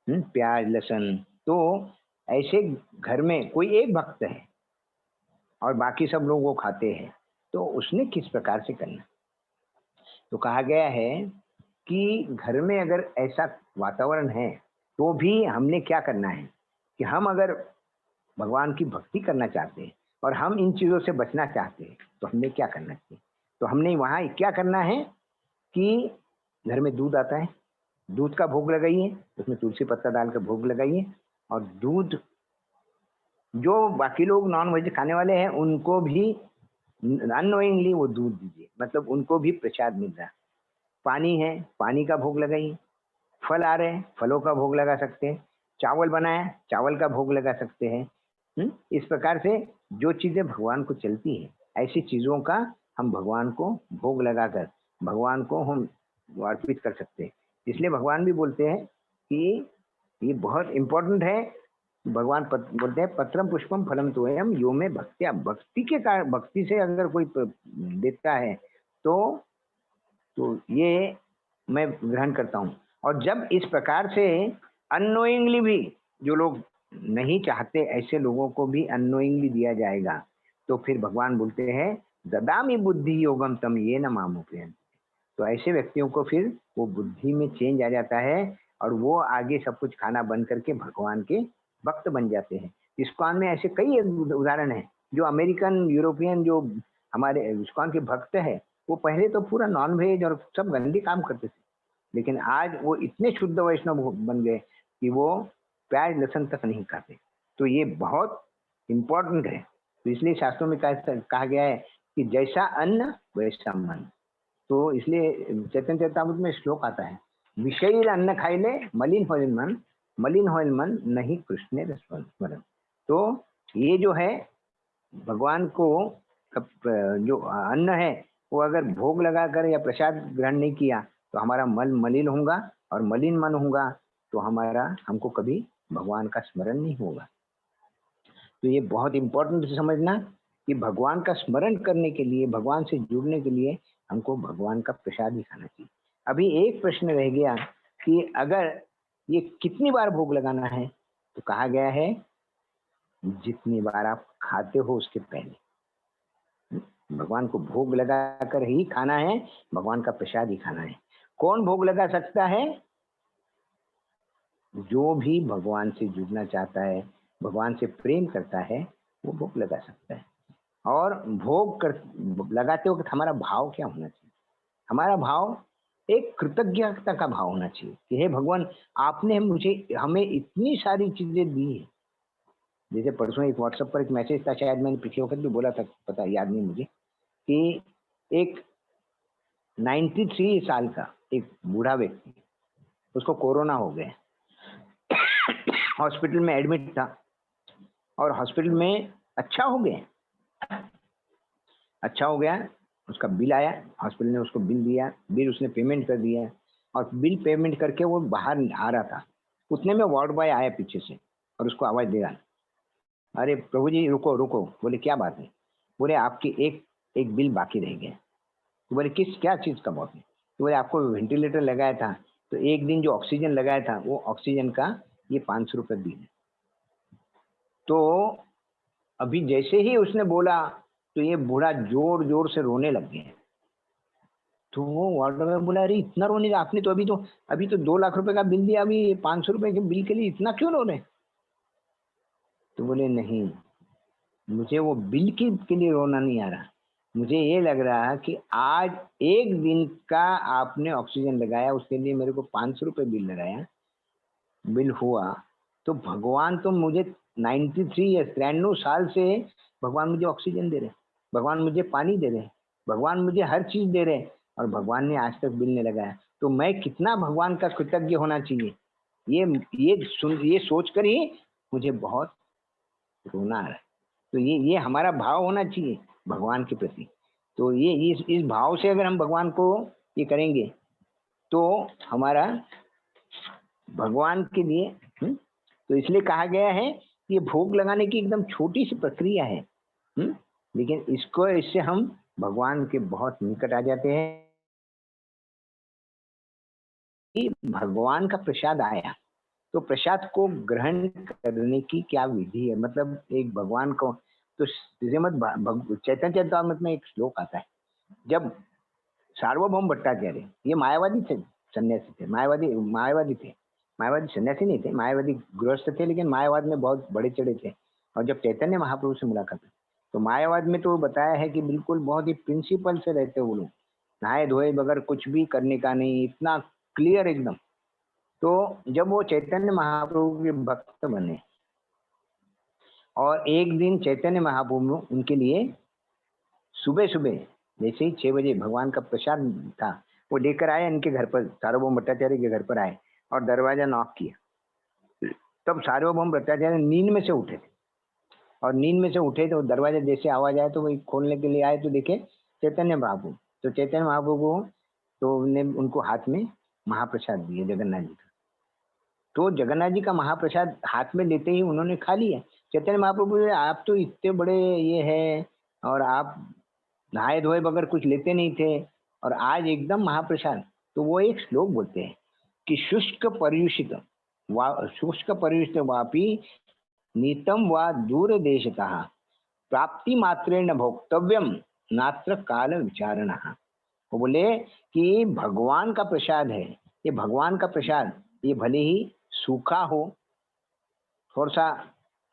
प्याज, लहसुन, तो ऐसे घर में कोई एक भक्त है और बाकी सब लोग वो खाते हैं, तो उसने किस प्रकार से करना। तो कहा गया है कि घर में अगर ऐसा वातावरण है तो भी हमने क्या करना है कि हम अगर भगवान की भक्ति करना चाहते हैं और हम इन चीज़ों से बचना चाहते हैं तो हमने क्या करना चाहिए। तो हमने वहाँ क्या करना है कि घर में दूध आता है, दूध का भोग लगाइए, उसमें तुलसी पत्ता डाल कर भोग लगाइए, और दूध जो बाकी लोग नॉन वेज खाने वाले हैं उनको भी अननोइंगली वो दूध दीजिए, मतलब उनको भी प्रसाद मिल रहा है। पानी है, पानी का भोग लगाइए। फल आ रहे हैं, फलों का भोग लगा सकते हैं। चावल बनाया, चावल का भोग लगा सकते हैं। इस प्रकार से जो चीजें भगवान को चलती है, ऐसी चीजों का हम भगवान को भोग लगाकर भगवान को हम अर्पित कर सकते हैं। इसलिए भगवान भी बोलते हैं कि ये बहुत इम्पोर्टेंट है। भगवान बोलते हैं पत्रम पुष्पम फलम तोयम यो में भक्त्या, भक्ति के कारण, भक्ति से अगर कोई देता है तो ये मैं ग्रहण करता हूँ। और जब इस प्रकार से अननोइंगली भी जो लोग नहीं चाहते, ऐसे लोगों को भी अननोइंगली दिया जाएगा, तो फिर भगवान बोलते हैं ददामी बुद्धि योगम तम ये न मामुपयन। तो ऐसे व्यक्तियों को फिर वो बुद्धि में चेंज आ जाता है और वो आगे सब कुछ खाना बंद करके भगवान के भक्त बन जाते हैं। इस्कॉन में ऐसे कई उदाहरण हैं। जो अमेरिकन, यूरोपियन जो हमारे इस्कॉन के भक्त है, वो पहले तो पूरा नॉन वेज और सब गंदे काम करते थे, लेकिन आज वो इतने शुद्ध वैष्णव बन गए कि वो प्याज लहसुन तक नहीं खाते। तो ये बहुत इम्पोर्टेंट है। तो इसलिए शास्त्रों में कहा गया है कि जैसा अन्न वैसा मन। तो इसलिए चैतन्य चरितामृत में श्लोक आता है, विषयी अन्न खाइले मलिन होइल मन नहीं कृष्ण स्मरण। तो ये जो है भगवान को जो अन्न है वो अगर भोग लगाकर या प्रसाद ग्रहण नहीं किया तो हमारा मन मलिन होगा, और मलिन मन होगा तो हमको कभी भगवान का स्मरण नहीं होगा। तो ये बहुत इंपॉर्टेंट समझना कि भगवान का स्मरण करने के लिए, भगवान से जुड़ने के लिए हमको भगवान का प्रसाद ही खाना चाहिए। अभी एक प्रश्न रह गया कि अगर ये कितनी बार भोग लगाना है। तो कहा गया है जितनी बार आप खाते हो उसके पहले भगवान को भोग लगाकर ही खाना है, भगवान का प्रसाद ही खाना है। कौन भोग लगा सकता है? जो भी भगवान से जुड़ना चाहता है, भगवान से प्रेम करता है, वो भोग लगा सकता है। और लगाते वक्त हमारा भाव क्या होना चाहिए? हमारा भाव एक कृतज्ञता का भाव होना चाहिए कि हे भगवान, आपने हमें इतनी सारी चीजें दी है। जैसे परसों एक व्हाट्सएप पर एक मैसेज था, शायद मैंने पिछले वक्त भी बोला था, पता याद नहीं मुझे, कि एक 93 साल का एक बूढ़ा व्यक्ति, उसको कोरोना हो गया, हॉस्पिटल में एडमिट था और हॉस्पिटल में अच्छा हो गया। उसका बिल आया, हॉस्पिटल ने उसको बिल दिया, बिल उसने पेमेंट कर दिया, और बिल पेमेंट करके वो बाहर आ रहा था, उतने में वार्ड बॉय आया पीछे से और उसको आवाज दे रहा, अरे प्रभु जी रुको रुको। बोले क्या बात है? बोले आपकी एक बिल बाकी रह गया। तो बोले क्या चीज का बाकी? तो बोले आपको वेंटिलेटर लगाया था, तो एक दिन जो ऑक्सीजन लगाया था वो ऑक्सीजन का ये 500 रुपये बिल है। तो अभी जैसे ही उसने बोला तो ये बूढ़ा जोर जोर से रोने लग गया। तो वो वार्ड में बोला, अरे इतना रोने, आपने तो अभी तो 2 लाख रुपए का बिल दिया, अभी 500 रुपए के बिल के लिए इतना क्यों रो रहे? तो बोले नहीं, मुझे वो बिल के लिए रोना नहीं आ रहा, मुझे ये लग रहा है कि आज एक दिन का आपने ऑक्सीजन लगाया, उसके लिए मेरे को 500 रुपये बिल लगाया, बिल हुआ, तो भगवान तो मुझे 93 साल से भगवान मुझे ऑक्सीजन दे रहे, भगवान मुझे पानी दे रहे, भगवान मुझे हर चीज दे रहे, और भगवान ने आज तक बिल नहीं लगाया। तो मैं कितना भगवान का कृतज्ञ होना चाहिए। ये सोच कर ही मुझे बहुत रोना आ रहा है। तो ये हमारा भाव होना चाहिए भगवान के प्रति। तो ये इस भाव से अगर हम भगवान को ये करेंगे तो हमारा भगवान के लिए तो इसलिए कहा गया है कि ये भोग लगाने की एकदम छोटी सी प्रक्रिया है, लेकिन इससे हम भगवान के बहुत निकट आ जाते हैं कि भगवान का प्रसाद आया तो प्रसाद को ग्रहण करने की क्या विधि है। मतलब एक भगवान को तो श्रीमद् चैतन्य चरितामृत में एक श्लोक आता है, जब सार्वभौम भट्टाचार्य, ये मायावादी थे, सन्यासी थे, मायावादी थे, मायावादी सन्यासी नहीं थे, मायावादी गृहस्थ थे, लेकिन मायावाद में बहुत बड़े चढ़े थे। और जब चैतन्य महाप्रभु से मुलाकात हुई तो मायावाद में तो बताया है कि बिल्कुल बहुत ही प्रिंसिपल से रहते वो लोग, नहाए धोए बगैर कुछ भी करने का नहीं, इतना क्लियर एकदम। तो जब वो चैतन्य महाप्रभु के भक्त बने और एक दिन चैतन्य महाप्रभु उनके लिए सुबह सुबह जैसे ही 6 बजे भगवान का प्रसाद था वो लेकर आए इनके घर पर, सार्वभौम भट्टाचार्य के घर पर आए और दरवाजा नॉक किया। तब सार्वभौम भट्टाचार्य नींद में से उठे थे और नींद में से उठे तो दरवाजा जैसे आवाज आया तो वही खोलने के लिए आए तो देखे चैतन्य महाप्रभु। तो चैतन्य महाप्रभु को तो उनको हाथ में महाप्रसाद दिए जगन्नाथ जी का। तो जगन्नाथ जी का महाप्रसाद हाथ में लेते ही उन्होंने खा लिया। चैतन्य महाप्रभु बोले, आप तो इतने बड़े ये है और आप नहाए धोए बगैर कुछ लेते नहीं थे और आज एकदम महाप्रसाद। तो वो एक श्लोक बोलते हैं कि शुष्क पर्युषित वापी नीतम व दूर देशतः प्राप्ति मात्रेण भोक्तव्यम नात्र काल विचारण। वो बोले कि भगवान का प्रसाद है, ये भगवान का प्रसाद, ये भले ही सूखा हो, थोड़ा सा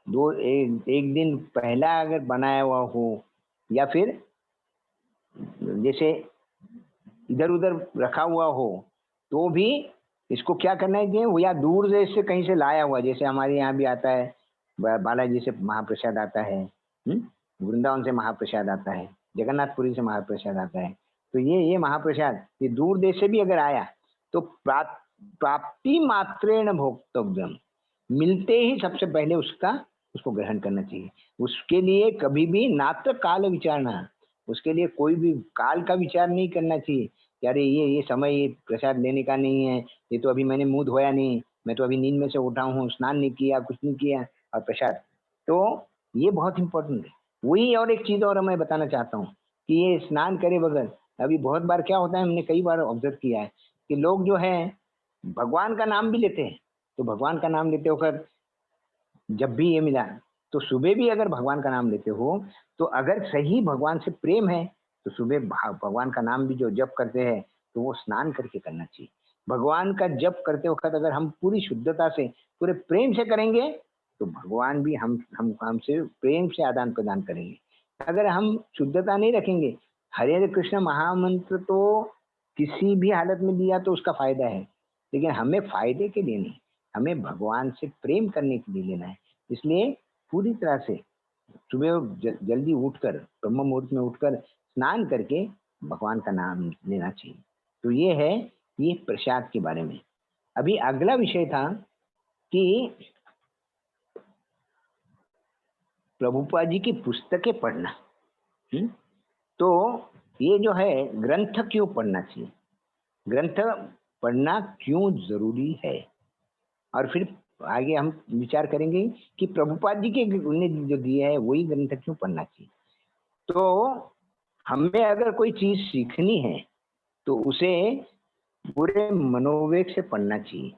एक दिन पहला अगर बनाया हुआ हो या फिर जैसे इधर उधर रखा हुआ हो, तो भी इसको क्या करना है कि या दूर देश से कहीं से लाया हुआ, जैसे हमारे यहाँ भी आता है बालाजी से महाप्रसाद आता है, वृंदावन से महाप्रसाद आता है, जगन्नाथपुरी से महाप्रसाद आता है। तो ये महाप्रसाद ये दूर देश से भी अगर आया तो प्राप्ति मात्रेण भोक्तव्यम, मिलते ही सबसे पहले उसको ग्रहण करना चाहिए। उसके लिए कभी भी नात्र काल विचारना, उसके लिए कोई भी काल का विचार नहीं करना चाहिए कि अरे ये समय ये प्रसाद लेने का नहीं है, ये तो अभी मैंने मुंह धोया नहीं, मैं तो अभी नींद में से उठा हूँ, स्नान नहीं किया, कुछ नहीं किया और प्रसाद। तो ये बहुत इंपॉर्टेंट है। वही और एक चीज और मैं बताना चाहता हूँ कि ये स्नान करे बगैर अभी बहुत बार क्या होता है, हमने कई बार ऑब्जर्व किया है कि लोग जो है भगवान का नाम भी लेते हैं। तो भगवान का नाम लेते होकर जब भी ये मिला तो सुबह भी अगर भगवान का नाम लेते हो तो अगर सही भगवान से प्रेम है तो सुबह भगवान का नाम भी जो जप करते हैं तो वो स्नान करके करना चाहिए। भगवान का जप करते वक्त अगर हम पूरी शुद्धता से पूरे प्रेम से करेंगे तो भगवान भी हमसे प्रेम से आदान प्रदान करेंगे। अगर हम शुद्धता नहीं रखेंगे, हरे हरे कृष्ण महामंत्र तो किसी भी हालत में दिया तो उसका फायदा है, लेकिन हमें फायदे के लिए नहीं, हमें भगवान से प्रेम करने के लिए लेना है। इसलिए पूरी तरह से सुबह जल्दी उठकर ब्रह्म मुहूर्त में उठकर स्नान करके भगवान का नाम लेना चाहिए। तो ये है ये प्रसाद के बारे में। अभी अगला विषय था कि प्रभुपाद जी की पुस्तकें पढ़ना। तो ये जो है ग्रंथ क्यों पढ़ना चाहिए, ग्रंथ पढ़ना क्यों जरूरी है, और फिर आगे हम विचार करेंगे कि प्रभुपाद जी के ने जो दिए है वही ग्रंथ क्यों पढ़ना चाहिए। तो हमें अगर कोई चीज सीखनी है तो उसे पूरे मनोवेग से पढ़ना चाहिए।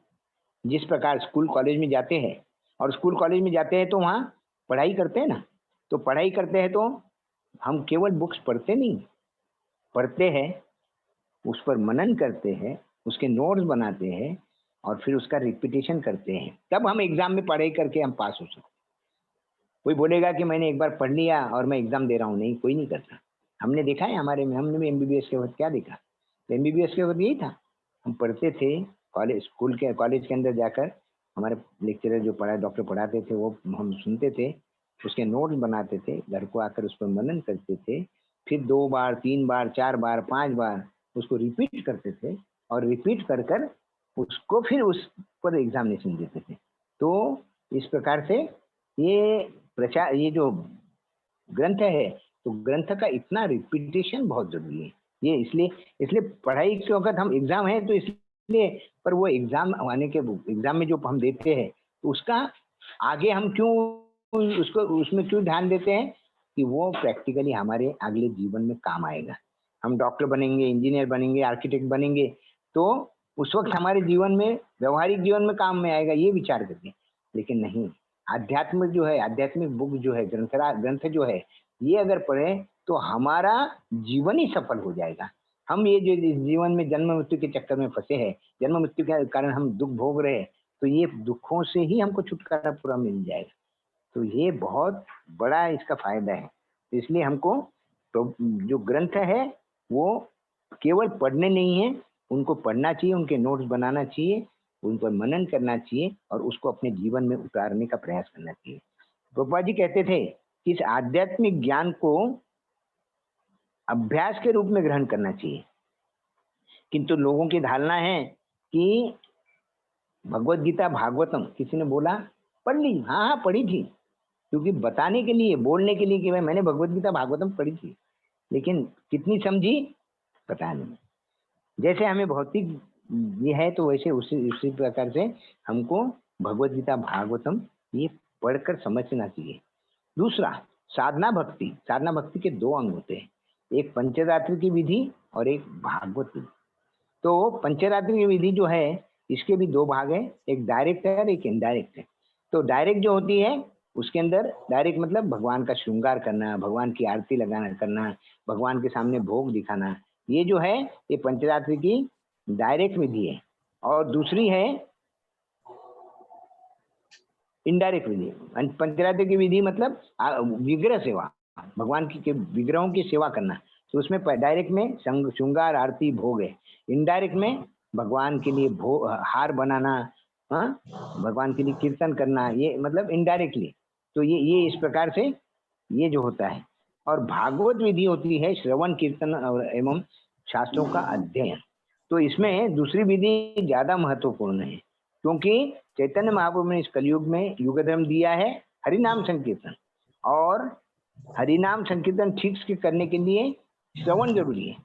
जिस प्रकार स्कूल कॉलेज में जाते हैं और स्कूल कॉलेज में जाते हैं तो वहाँ पढ़ाई करते हैं ना, तो पढ़ाई करते हैं तो हम केवल बुक्स पढ़ते नहीं, पढ़ते हैं उस पर मनन करते हैं, उसके नोट्स बनाते हैं और फिर उसका रिपीटेशन करते हैं, तब हम एग्जाम में पढ़ाई करके हम पास हो सकते। कोई बोलेगा कि मैंने एक बार पढ़ लिया और मैं एग्जाम दे रहा हूँ, नहीं, कोई नहीं करता। हमने देखा है हमारे में, हमने भी एमबीबीएस के वक्त क्या देखा, तो एमबीबीएस के वक्त यही था, हम पढ़ते थे कॉलेज के अंदर जाकर हमारे लेक्चरर जो डॉक्टर पढ़ाते थे वो हम सुनते थे, उसके नोट्स बनाते थे, घर को आकर उस पर मनन करते थे, फिर 2 बार 3 बार 4 बार 5 बार उसको रिपीट करते थे और रिपीट कर कर उसको फिर उस पर एग्जामिनेशन देते थे। तो इस प्रकार से ये प्रचार, ये जो ग्रंथ है, तो ग्रंथ का इतना रिपीटेशन बहुत जरूरी है। ये इसलिए इसलिए पढ़ाई के वक्त हम एग्जाम है तो इसलिए, पर वो एग्जाम आने के एग्जाम में जो हम देते हैं तो उसका आगे हम क्यों उसको उसमें क्यों ध्यान देते हैं कि वो प्रैक्टिकली हमारे अगले जीवन में काम आएगा। हम डॉक्टर बनेंगे, इंजीनियर बनेंगे, आर्किटेक्ट बनेंगे, तो उस वक्त हमारे जीवन में, व्यवहारिक जीवन में काम में आएगा, ये विचार करके। लेकिन नहीं, आध्यात्म जो है, आध्यात्मिक बुक जो है, ग्रंथ जो है, ये अगर पढ़े तो हमारा जीवन ही सफल हो जाएगा। हम ये जो इस जीवन में जन्म मृत्यु के चक्कर में फंसे हैं, जन्म मृत्यु के कारण हम दुख भोग रहे हैं, तो ये दुखों से ही हमको छुटकारा पूरा मिल जाएगा। तो ये बहुत बड़ा इसका फायदा है। इसलिए हमको तो जो ग्रंथ है वो केवल पढ़ने नहीं है, उनको पढ़ना चाहिए, उनके नोट्स बनाना चाहिए, उन पर मनन करना चाहिए और उसको अपने जीवन में उतारने का प्रयास करना चाहिए। गोपाल जी कहते थे कि इस आध्यात्मिक ज्ञान को अभ्यास के रूप में ग्रहण करना चाहिए, किंतु लोगों की धारणा है कि भगवत गीता भागवतम किसी ने बोला पढ़ ली, हाँ हाँ पढ़ी थी, क्योंकि बताने के लिए, बोलने के लिए कि भाई मैंने भगवत गीता भागवतम पढ़ी थी, लेकिन कितनी समझी पता नहीं। जैसे हमें भौतिक ये है तो वैसे उसी उसी प्रकार से हमको भगवत गीता भागवतम ये पढ़कर समझना चाहिए। दूसरा, साधना भक्ति। साधना भक्ति के दो अंग होते हैं, एक पंचरात्र की विधि और एक भागवत विधि। तो पंचरात्र की विधि जो है इसके भी दो भाग है, एक डायरेक्ट है और एक इनडायरेक्ट है। तो डायरेक्ट जो होती है उसके अंदर, डायरेक्ट मतलब भगवान का श्रृंगार करना, भगवान की आरती लगाना करना, भगवान के सामने भोग दिखाना, ये जो है ये पंचरात्र की डायरेक्ट विधि है। और दूसरी है इनडायरेक्ट विधि। पंचरात्र की विधि मतलब विग्रह सेवा, भगवान की के विग्रहों की सेवा करना। तो उसमें डायरेक्ट में श्रृंगार आरती भोग है, इनडायरेक्ट में भगवान के लिए हार बनाना, हाँ, भगवान के लिए कीर्तन करना, ये मतलब इनडायरेक्टली। तो ये इस प्रकार से ये जो होता है। और भागवत विधि होती है श्रवण कीर्तन और एवं शास्त्रों का अध्ययन। तो इसमें दूसरी विधि ज्यादा महत्वपूर्ण है, क्योंकि चैतन्य महाप्रभु ने इस कलयुग में युग धर्म दिया है हरिनाम संकीर्तन, और हरिनाम संकीर्तन ठीक से करने के लिए श्रवण जरूरी है।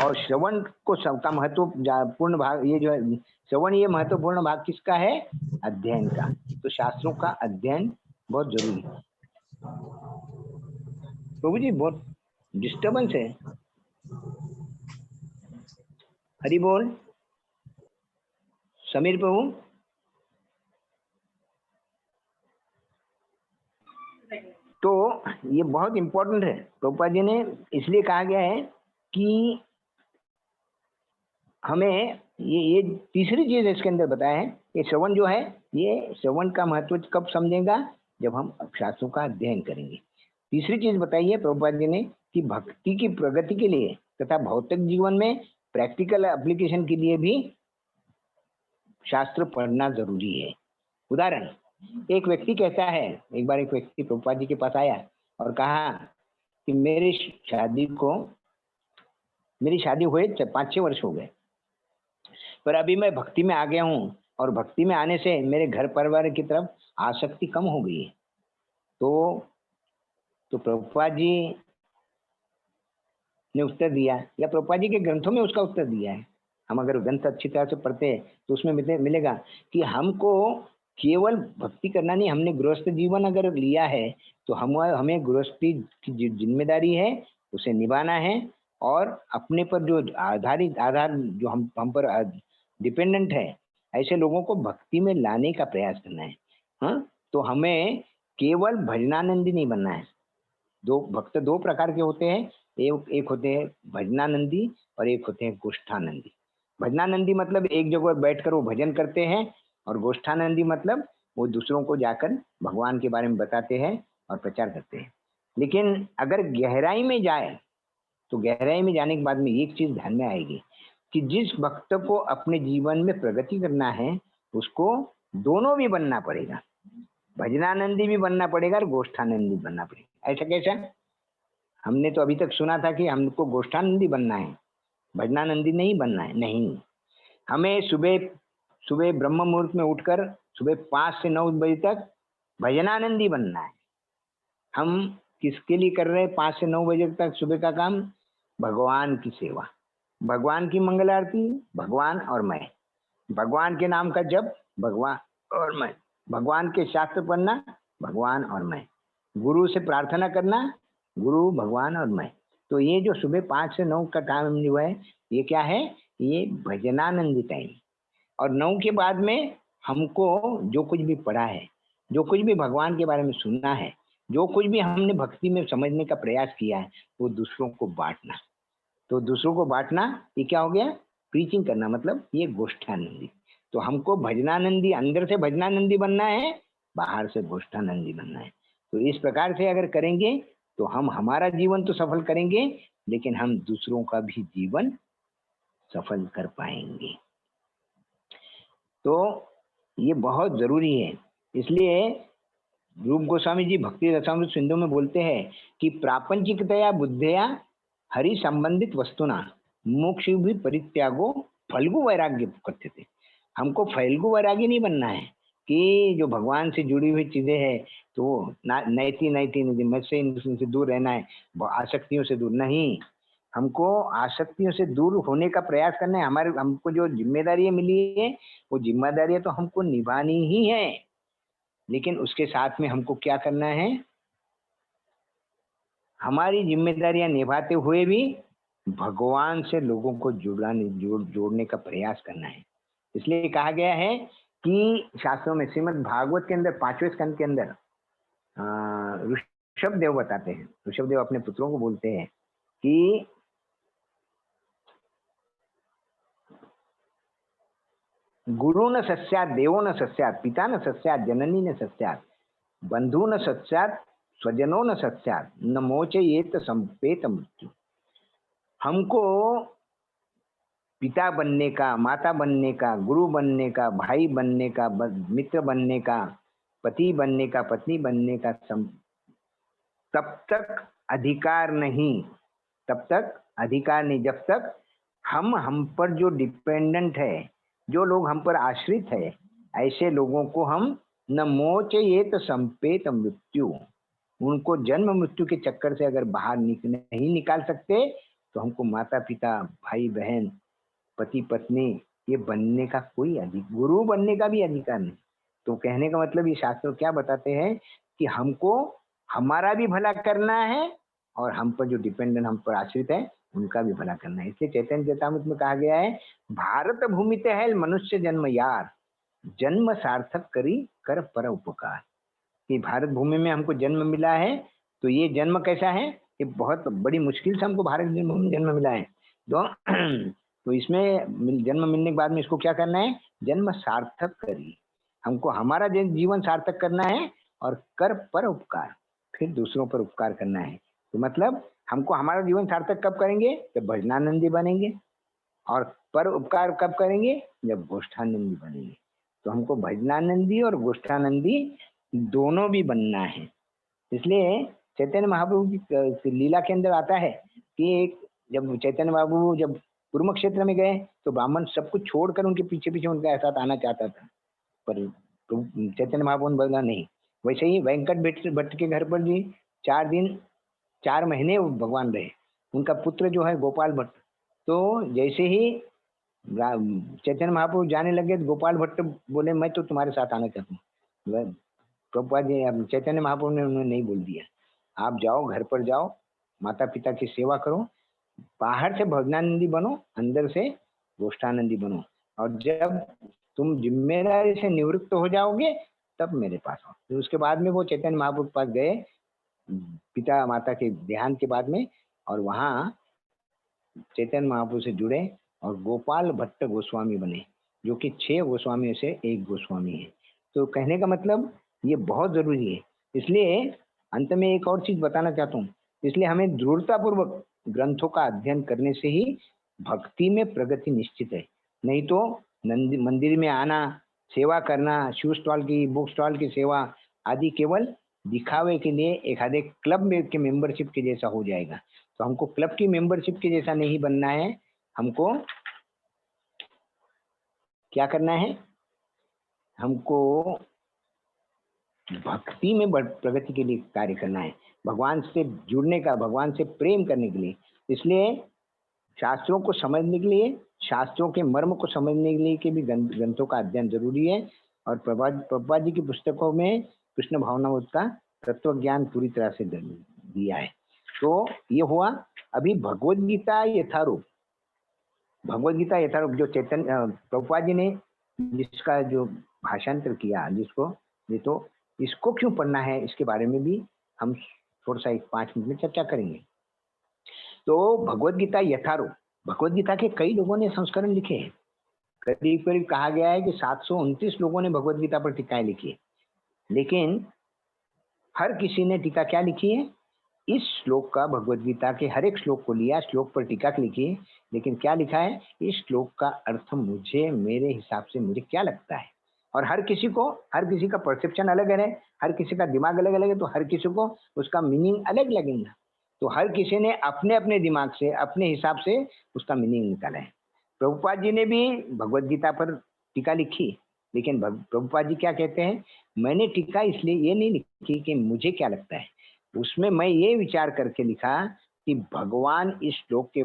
और श्रवण को सबका महत्वपूर्ण भाग, ये जो है श्रवण, ये महत्वपूर्ण भाग किसका है? अध्ययन का। तो शास्त्रों का अध्ययन बहुत जरूरी है। प्रभु जी बहुत डिस्टर्बेंस है, हरि बोल। समीर प्रभु, तो ये बहुत इंपॉर्टेंट है। प्रभुपाद जी ने इसलिए कहा गया है कि हमें ये तीसरी चीज इसके अंदर बताया है, ये श्रवण जो है, ये श्रवण का महत्व कब समझेगा? जब हम शास्त्रों का अध्ययन करेंगे। तीसरी चीज बताई है प्रभुपाद जी ने कि भक्ति की प्रगति के लिए तथा भौतिक जीवन में प्रैक्टिकल एप्लीकेशन के लिए भी शास्त्र पढ़ना जरूरी है। उदाहरण, एक व्यक्ति कहता है, एक बार एक व्यक्ति प्रभुपाद जी के पास आया और कहा कि मेरी शादी हुए 5-6 वर्ष हो गए, पर अभी मैं भक्ति में आ गया हूँ और भक्ति में आने से मेरे घर परिवार की तरफ आसक्ति कम हो गई है। तो प्रभुपाद जी ने उत्तर दिया, या प्रभुपाद जी के ग्रंथों में उसका उत्तर दिया है। हम अगर ग्रंथ अच्छी तरह से पढ़ते हैं तो उसमें मिलेगा कि हमको केवल भक्ति करना नहीं, हमने गृहस्थ जीवन अगर लिया है तो हमें गृहस्थी की जिम्मेदारी है उसे निभाना है, और अपने पर जो आधार जो हम पर डिपेंडेंट है, ऐसे लोगों को भक्ति में लाने का प्रयास करना है। हाँ, तो हमें केवल भजनानंदी नहीं बनना है। भक्त दो प्रकार के होते हैं, एक होते हैं भजनानंदी और एक होते हैं गोष्ठानंदी। भजनानंदी मतलब एक जगह बैठकर वो भजन करते हैं, और गोष्ठानंदी मतलब वो दूसरों को जाकर भगवान के बारे में बताते हैं और प्रचार करते हैं। लेकिन अगर गहराई में जाए तो गहराई में जाने के बाद में एक चीज ध्यान में आएगी कि जिस भक्त को अपने जीवन में प्रगति करना है उसको दोनों भी बनना पड़ेगा, भजनानंदी भी बनना पड़ेगा और गोष्ठानंदी बनना पड़ेगा। ऐसा कैसा? हमने तो अभी तक सुना था कि हमको गोष्ठानंदी बनना है, भजनानंदी नहीं बनना है। नहीं, हमें सुबह ब्रह्म मुहूर्त में उठकर सुबह 5 से 9 बजे तक भजनानंदी बनना है। हम किसके लिए कर रहे हैं 5 से 9 बजे तक सुबह का काम? भगवान की सेवा, भगवान की मंगल आरती, भगवान और मैं, भगवान के नाम का जप, भगवान और मैं, भगवान के शास्त्र पढ़ना, भगवान और मैं, गुरु से प्रार्थना करना, गुरु, भगवान और मैं। तो ये जो सुबह 5 से 9 का टाइम जो है, ये क्या है? ये भजनानंदी टाइम। और 9 के बाद में हमको जो कुछ भी पढ़ा है, जो कुछ भी भगवान के बारे में सुना है, जो कुछ भी हमने भक्ति में समझने का प्रयास किया है, वो दूसरों को बांटना। तो दूसरों को बांटना, ये क्या हो गया? प्रीचिंग करना, मतलब ये गोष्ठानंदी। तो हमको भजनानंदी, अंदर से भजनानंदी बनना है, बाहर से गोष्ठानंदी बनना है। तो इस प्रकार से अगर करेंगे तो हम हमारा जीवन तो सफल करेंगे, लेकिन हम दूसरों का भी जीवन सफल कर पाएंगे। तो ये बहुत जरूरी है। इसलिए रूप गोस्वामी जी भक्ति रसामृत सिंधु में बोलते हैं कि प्रापंचिकतया बुद्धया हरि संबंधित वस्तुना मोक्ष भी परित्यागो फल्गु वैराग्य कथ्यते। हमको फल्गु वैरागी नहीं बनना है कि जो भगवान से जुड़ी हुई चीजें हैं तो नैति नैति नैति मैं से इनसे दूर रहना है, आसक्तियों से दूर नहीं। हमको आसक्तियों से दूर होने का प्रयास करना है। हमारे हमको जो जिम्मेदारियां मिली है, वो जिम्मेदारियां तो हमको निभानी ही है, लेकिन उसके साथ में हमको क्या करना है? हमारी जिम्मेदारियां निभाते हुए भी भगवान से लोगों को जोड़ने का प्रयास करना है। इसलिए कहा गया है कि शास्त्रों में श्रीमद् भागवत के अंदर 5वें स्कंद के अंदर ऋषभ देव बताते हैं, ऋषभ देव अपने पुत्रों को बोलते हैं कि गुरु न सस्यात, देवो न सस्यात, पिता न सस्यात, जननी न सस्यात, बंधु न सस्यात, स्वजनों न सस्यात, न मोचयेत संपेत मृत्यु। हमको पिता बनने का, माता बनने का, गुरु बनने का, भाई बनने का, मित्र बनने का, पति बनने का, पत्नी बनने का तब तक अधिकार नहीं, तब तक अधिकार नहीं जब तक हम पर जो डिपेंडेंट है, जो लोग हम पर आश्रित है, ऐसे लोगों को हम न मोचयेत संपेत मृत्यु, उनको जन्म मृत्यु के चक्कर से अगर बाहर नहीं निकाल सकते, तो हमको माता पिता, भाई बहन, पति पत्नी ये बनने का कोई अधिकार, गुरु बनने का भी अधिकार नहीं। तो कहने का मतलब ये शास्त्र क्या बताते हैं कि हमको हमारा भी भला करना है और हम पर जो डिपेंडेंट, हम पर आश्रित है, उनका भी भला करना है। इसलिए चैतन्य चेतामृत में कहा गया है, भारत भूमि ते है मनुष्य जन्म यार, जन्म सार्थक करी कर पर उपकार। कि भारत भूमि में हमको जन्म मिला है, तो ये जन्म कैसा है? ये बहुत बड़ी मुश्किल से हमको भारत भूमि में जन्म मिला है। तो इसमें जन्म मिलने के बाद में इसको क्या करना है? जन्म सार्थक करी। हमको हमारा जीवन सार्थक करना है और कर पर उपकार, फिर दूसरों पर उपकार करना है। तो मतलब हमको हमारा जीवन सार्थक कब करेंगे? जब भजनानंदी बनेंगे। और पर उपकार कब करेंगे? जब गोष्ठानंदी बनेंगे। तो हमको भजनानंदी और गोष्ठानंदी दोनों भी बनना है। इसलिए चैतन्य महाप्रभु की लीला के अंदर आता है कि एक जब चैतन्य महाप्रभु जब कुरुक्षेत्र में गए तो ब्राह्मण सब कुछ छोड़कर उनके पीछे पीछे उनके साथ आना चाहता था, पर चैतन्य महाप्रभु ने बोला नहीं। वैसे ही वेंकट भट्ट के घर पर भी 4 दिन 4 महीने भगवान रहे। उनका पुत्र जो है गोपाल भट्ट, तो जैसे ही चैतन्य महाप्रभु जाने लगे तो गोपाल भट्ट बोले मैं तो तुम्हारे साथ आना चाहता हूँ। प्रभुपाद जी, चैतन्य महाप्रभु ने उन्होंने नहीं बोल दिया, आप जाओ, घर पर जाओ, माता पिता की सेवा करो, बाहर से भजनानंदी बनो, अंदर से गोष्ठानंदी बनो, और जब तुम जिम्मेदारी से निवृत्त हो जाओगे तब मेरे पास आओ। तो उसके बाद में वो चैतन्य महाप्रभु के पास गए पिता माता के देहांत के बाद में, और वहाँ चैतन्य महाप्रभु से जुड़े और गोपाल भट्ट गोस्वामी बने, जो कि 6 गोस्वामियों से एक गोस्वामी है। तो कहने का मतलब ये बहुत जरूरी है। इसलिए अंत में एक और चीज बताना चाहता हूँ, इसलिए हमें दृढ़तापूर्वक ग्रंथों का अध्ययन करने से ही भक्ति में प्रगति निश्चित है। नहीं तो मंदिर में आना, सेवा करना, शू स्टॉल की, बुक स्टॉल की सेवा आदि केवल दिखावे के लिए एक आधे क्लब में के मेंबरशिप के जैसा हो जाएगा। तो हमको क्लब की मेंबरशिप के जैसा नहीं बनना है। हमको क्या करना है? हमको भक्ति में प्रगति के लिए कार्य करना है, भगवान से जुड़ने का, भगवान से प्रेम करने के लिए। इसलिए शास्त्रों को समझने के लिए, शास्त्रों के मर्म को समझने के लिए के भी ग्रंथों का अध्ययन जरूरी है। और प्रभुपाद जी की पुस्तकों में कृष्ण भावनामृत का तत्व ज्ञान पूरी तरह से दिया है। तो ये हुआ। अभी भगवद गीता यथारूप, भगवद गीता यथारूप जो चैतन्य प्रभुपाद जी ने जिसका जो भाषांतर किया, जिसको ये तो इसको क्यों पढ़ना है, इसके बारे में भी हम थोड़ा सा 5 मिनट में चर्चा करेंगे। तो भगवद गीता यथारूप, भगवद गीता के कई लोगों ने संस्करण लिखे हैं। करीब करीब कहा गया है कि 729 लोगों ने भगवद गीता पर टीकाएं लिखी है। लेकिन हर किसी ने टीका क्या लिखी है, इस श्लोक का, भगवद गीता के हर एक श्लोक को लिया, श्लोक पर टीका लिखी है। लेकिन क्या लिखा है, इस श्लोक का अर्थ मुझे, मेरे हिसाब से मुझे क्या लगता है। और हर किसी को, हर किसी का परसेप्शन अलग है, हर किसी का दिमाग अलग अलग है, तो हर किसी को उसका मीनिंग अलग लगेगा। तो हर किसी ने अपने अपने दिमाग से, अपने हिसाब से उसका मीनिंग निकाला है। प्रभुपाद जी ने भी भगवद गीता पर टीका लिखी, लेकिन प्रभुपाद जी क्या कहते हैं, मैंने टीका इसलिए ये नहीं लिखी कि मुझे क्या लगता है, उसमें मैं ये विचार करके लिखा कि भगवान इस श्लोक के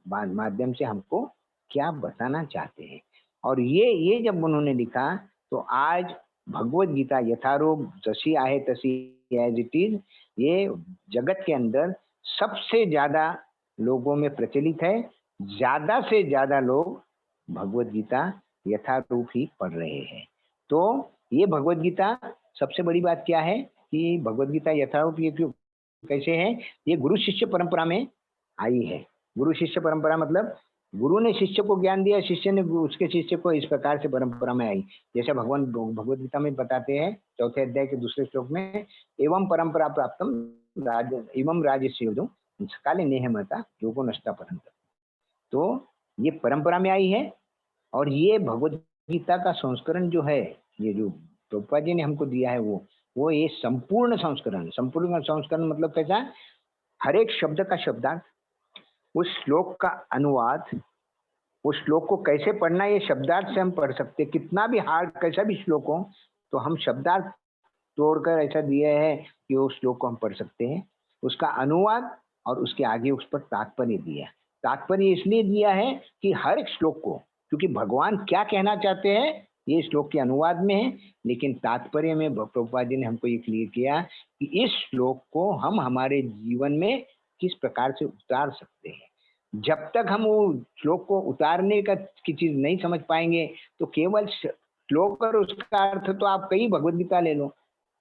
माध्यम से हमको क्या बताना चाहते हैं। और ये जब उन्होंने लिखा, तो आज भगवद गीता यथारूप जैसी आहे तसी एज इट इज, ये जगत के अंदर सबसे ज्यादा लोगों में प्रचलित है। ज्यादा से ज्यादा लोग भगवद गीता यथारूप ही पढ़ रहे हैं। तो ये भगवद गीता, सबसे बड़ी बात क्या है कि भगवद गीता यथारूप ये क्यों, कैसे है, ये गुरु शिष्य परंपरा में आई है। गुरु शिष्य परंपरा मतलब गुरु ने शिष्य को ज्ञान दिया, शिष्य ने उसके शिष्य को, इस प्रकार से परंपरा में आई। जैसे भगवान भगवद गीता में बताते हैं 4थे अध्याय के 2 श्लोक में, एवं परंपरा प्राप्तम एवं राजस्योदो काले नेह महता योगो नष्टा परंत। तो ये परंपरा में आई है। और ये भगवद गीता का संस्करण जो है, ये जो प्रभुपाद जी ने हमको दिया है, वो ये संपूर्ण संस्करण, संपूर्ण संस्करण मतलब कैसा, हर एक शब्द का शब्दार्थ, उस श्लोक का अनुवाद, उस श्लोक को कैसे पढ़ना, ये शब्दार्थ से हम पढ़ सकते, कितना भी हार्ड कैसा भी श्लोक हो, तो हम शब्दार्थ तोड़कर ऐसा दिया है कि उस श्लोक को हम पढ़ सकते हैं। उसका अनुवाद और उसके आगे उस पर तात्पर्य दिया। तात्पर्य इसलिए दिया है कि हर एक श्लोक को, क्योंकि भगवान क्या कहना चाहते हैं ये श्लोक के अनुवाद में है, लेकिन तात्पर्य में प्रभुपाद जी ने हमको ये क्लियर किया कि इस श्लोक को हम हमारे जीवन में किस प्रकार से उतार सकते हैं। जब तक हम वो श्लोक को उतारने का की चीज नहीं समझ पाएंगे, तो केवल श्लोक और उसका अर्थ, तो आप कई भगवद गीता ले लो,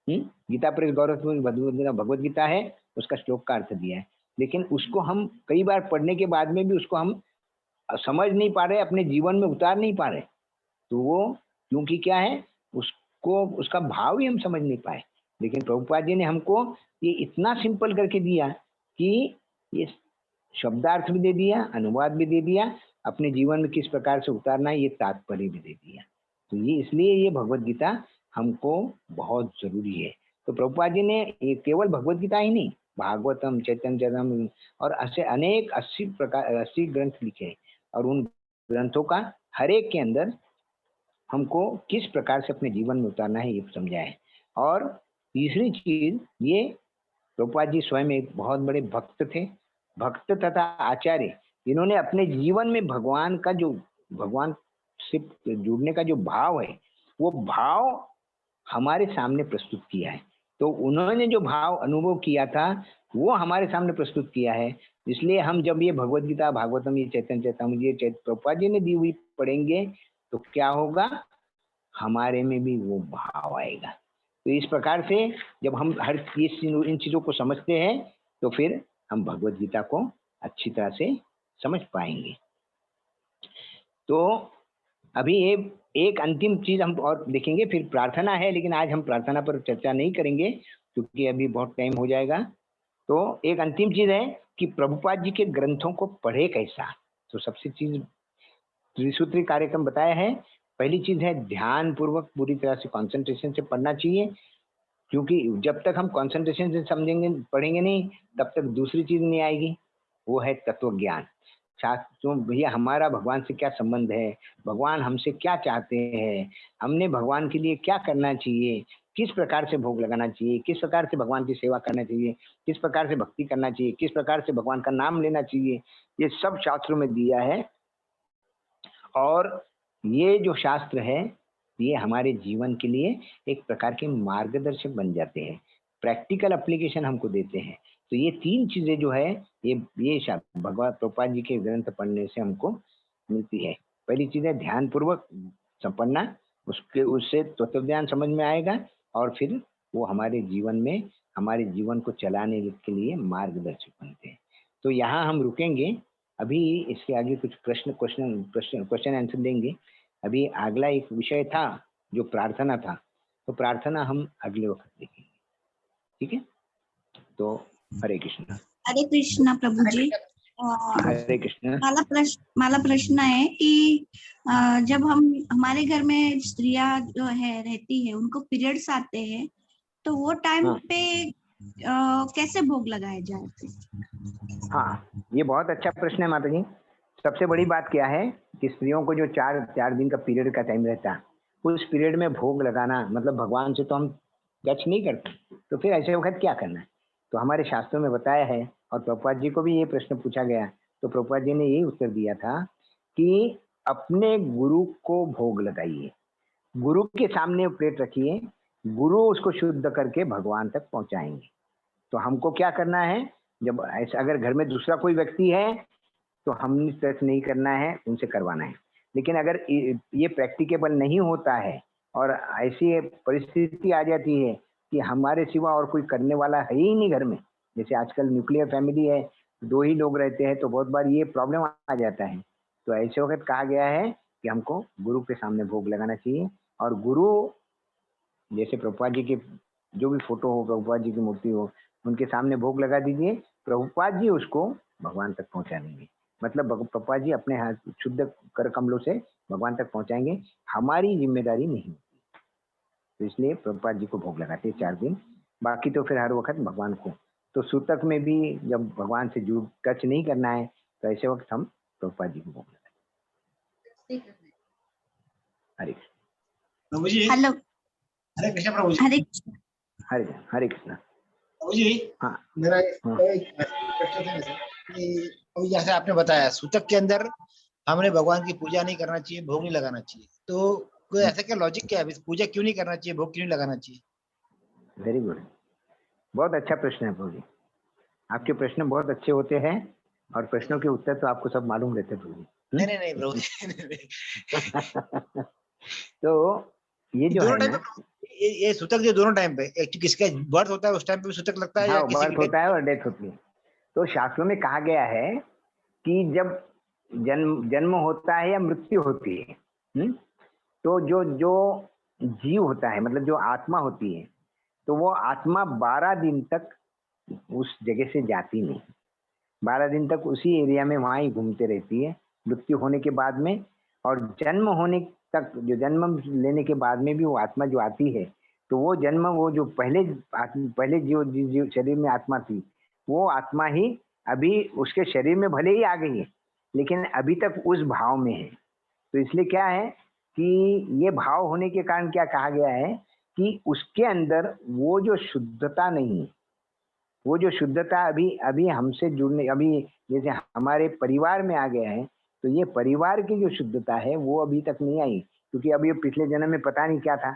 गीता प्रेस गौरव भगवद गीता है, उसका श्लोक का अर्थ दिया है, लेकिन उसको हम कई बार पढ़ने के बाद में भी उसको हम समझ नहीं पा रहे, अपने जीवन में उतार नहीं पा रहे। तो वो क्योंकि क्या है, उसको उसका भाव ही हम समझ नहीं पाए। लेकिन प्रभुपाद जी ने हमको ये इतना सिंपल करके दिया कि ये शब्दार्थ भी दे दिया, अनुवाद भी दे दिया, अपने जीवन में किस प्रकार से उतारना है ये तात्पर्य भी दे दिया। तो ये इसलिए ये भगवद गीता हमको बहुत जरूरी है। तो प्रभुपाद जी ने ये केवल भगवद गीता ही नहीं, भागवतम, चैतन्य चरितम और ऐसे अनेक 80 ग्रंथ लिखे हैं। और उन ग्रंथों का हर एक के अंदर हमको किस प्रकार से अपने जीवन में उतारना है ये समझा है। और तीसरी चीज, ये प्रभुपाद जी स्वयं एक बहुत बड़े भक्त थे, भक्त तथा आचार्य। इन्होंने अपने जीवन में भगवान का जो, भगवान से जुड़ने का जो भाव है, वो भाव हमारे सामने प्रस्तुत किया है। तो उन्होंने जो भाव अनुभव किया था वो हमारे सामने प्रस्तुत किया है। इसलिए हम जब ये भगवद गीता, भागवतम, ये चैतन्य चरितम, ये प्रभुपाद जी ने दी हुई पढ़ेंगे, तो क्या होगा, हमारे में भी वो भाव आएगा। तो इस प्रकार से जब हम हर इन चीजों को समझते हैं, तो फिर हम भगवद गीता को अच्छी तरह से समझ पाएंगे। तो अभी ये एक अंतिम चीज हम और देखेंगे, फिर प्रार्थना है, लेकिन आज हम प्रार्थना पर चर्चा नहीं करेंगे क्योंकि अभी बहुत टाइम हो जाएगा। तो एक अंतिम चीज है कि प्रभुपाद जी के ग्रंथों को पढ़े कैसा। तो सबसे चीज त्रिसूत्री कार्यक्रम बताया है। पहली चीज है ध्यान पूर्वक पूरी तरह से कंसंट्रेशन से पढ़ना चाहिए, क्योंकि जब तक हम कंसंट्रेशन से समझेंगे, पढ़ेंगे नहीं, तब तक दूसरी चीज नहीं आएगी, वो है तत्व ज्ञान। शास्त्रों, भैया हमारा भगवान से क्या संबंध है, भगवान हमसे क्या चाहते हैं, हमने भगवान के लिए क्या करना चाहिए, किस प्रकार से भोग लगाना चाहिए, किस प्रकार से भगवान की सेवा करना चाहिए, किस प्रकार से भक्ति करना चाहिए, किस प्रकार से भगवान का नाम लेना चाहिए, ये सब शास्त्रों में दिया है। और ये जो शास्त्र है, ये हमारे जीवन के लिए एक प्रकार के मार्गदर्शक बन जाते हैं। प्रैक्टिकल एप्लीकेशन हमको देते हैं। तो ये 3 चीज़ें जो है, ये भगवत प्रभुपाद जी के ग्रंथ पढ़ने से हमको मिलती है। पहली चीज़ है ध्यानपूर्वक पढ़ना, उसके उससे तत्वज्ञान समझ में आएगा और फिर वो हमारे जीवन में, हमारे जीवन को चलाने के लिए मार्गदर्शक बनते हैं। तो यहाँ हम रुकेंगे। अभी इसके आगे कुछ क्वेश्चन आंसर देंगे। अभी अगला एक विषय था जो प्रार्थना था, तो प्रार्थना हम अगले वक्त देखेंगे। ठीक है? तो हरे कृष्ण। हरे कृष्णा प्रभु जी। हरे कृष्ण। माला प्रश्न है कि जब हम हमारे घर में स्त्रियां जो है रहती है, उनको पीरियड्स आते हैं, तो वो टाइम हाँ। पे कैसे भोग लगाए जाए? हाँ, ये बहुत अच्छा प्रश्न है माता जी। सबसे बड़ी बात क्या है कि स्त्रियों को जो 4 दिन का पीरियड का टाइम रहता है, उस पीरियड में भोग लगाना मतलब भगवान से तो हम टच नहीं करते, तो फिर ऐसे वक़्त क्या करना है? तो हमारे शास्त्रों में बताया है और प्रभुपाद जी को भी ये प्रश्न पूछा गया, तो प्रभुपाद जी ने यही उत्तर दिया था कि अपने गुरु को भोग लगाइए। गुरु के सामने प्लेट रखिए, गुरु उसको शुद्ध करके भगवान तक पहुँचाएँगे। तो हमको क्या करना है, जब ऐसा अगर घर में दूसरा कोई व्यक्ति है तो हमने टच नहीं करना है, उनसे करवाना है। लेकिन अगर ये प्रैक्टिकेबल नहीं होता है और ऐसी परिस्थिति आ जाती है कि हमारे सिवा और कोई करने वाला है ही नहीं घर में, जैसे आजकल न्यूक्लियर फैमिली है, 2 ही लोग रहते हैं, तो बहुत बार ये प्रॉब्लम आ जाता है। तो ऐसे वक़्त कहा गया है कि हमको गुरु के सामने भोग लगाना चाहिए और गुरु जैसे प्रभुपाद जी के जो भी फोटो हो, प्रभुपाद जी की मूर्ति हो, उनके सामने भोग लगा दीजिए, प्रभुपाद जी उसको भगवान तक पहुंचा देंगे। मतलब प्रभुपाद जी अपने हाथ शुद्ध कर कमलों से भगवान तक पहुंचाएंगे, हमारी जिम्मेदारी नहीं होती। तो इसलिए प्रभुपाद जी को भोग लगाते हैं 4 दिन, बाकी तो फिर हर वक्त भगवान को। तो सूतक में भी जब भगवान से जुड़ टच नहीं करना है, तो ऐसे वक्त हम प्रभुपाद जी को भोग लगाते हैं। हरे कृष्ण। प्रभु जी। हेलो। हरे कृष्ण प्रभु जी। हरे कृष्ण। हरे कृष्ण। प्रभु जी, हाँ मेरा हाँ। एक प्रश्न था कि अभी जैसे आपने बताया सूतक के अंदर हमने भगवान की पूजा नहीं करना चाहिए, भोग नहीं लगाना चाहिए, तो कोई ऐसा क्या लॉजिक क्या है, पूजा क्यों नहीं करना चाहिए, भोग क्यों नहीं लगाना चाहिए? वेरी गुड, बहुत अच्छा प्रश्न है प्रभु जी। आपके प्रश्न बहुत अच्छे होते हैं और प्रश्नों के उत्तर तो आपको सब मालूम रहते हैं प्रभु जी। नहीं प्रभु जी। तो ये जो है दोनों टाइम ना, पे ये सूतक जो दोनों टाइम पे एक्चुअली किसका बर्थ होता है उस टाइम पे भी सूतक लगता है या हाँ, किसी बर्थ की होता है और डेथ होती है। तो शास्त्रों में कहा गया है कि जब जन्म जन्म होता है या मृत्यु होती है, तो जो जो जीव होता है मतलब जो आत्मा होती है, तो वो आत्मा 12 दिन तक उस जगह से जाती नहीं। 12 दिन तक उसी एरिया में वहाँ ही घूमते रहती है मृत्यु होने के बाद में। और जन्म होने तक, जो जन्म लेने के बाद में भी वो आत्मा जो आती है, तो वो जन्म, वो जो पहले जो शरीर में आत्मा थी, वो आत्मा ही अभी उसके शरीर में भले ही आ गई है, लेकिन अभी तक उस भाव में है। तो इसलिए क्या है कि ये भाव होने के कारण क्या कहा गया है कि उसके अंदर वो जो शुद्धता नहीं है, वो जो शुद्धता अभी अभी हमसे जुड़ने, अभी जैसे हमारे परिवार में आ गया है, तो ये परिवार की जो शुद्धता है वो अभी तक नहीं आई, क्योंकि अभी पिछले जन्म में पता नहीं क्या था,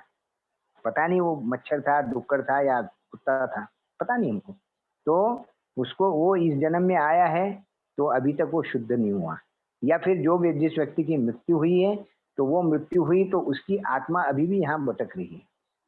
पता नहीं वो मच्छर था, डुक्कर था या कुत्ता था, पता नहीं हमको। तो उसको वो इस जन्म में आया है, तो अभी तक वो शुद्ध नहीं हुआ। या फिर जिस व्यक्ति की मृत्यु हुई है, तो वो मृत्यु हुई तो उसकी आत्मा अभी भी यहाँ भटक रही है।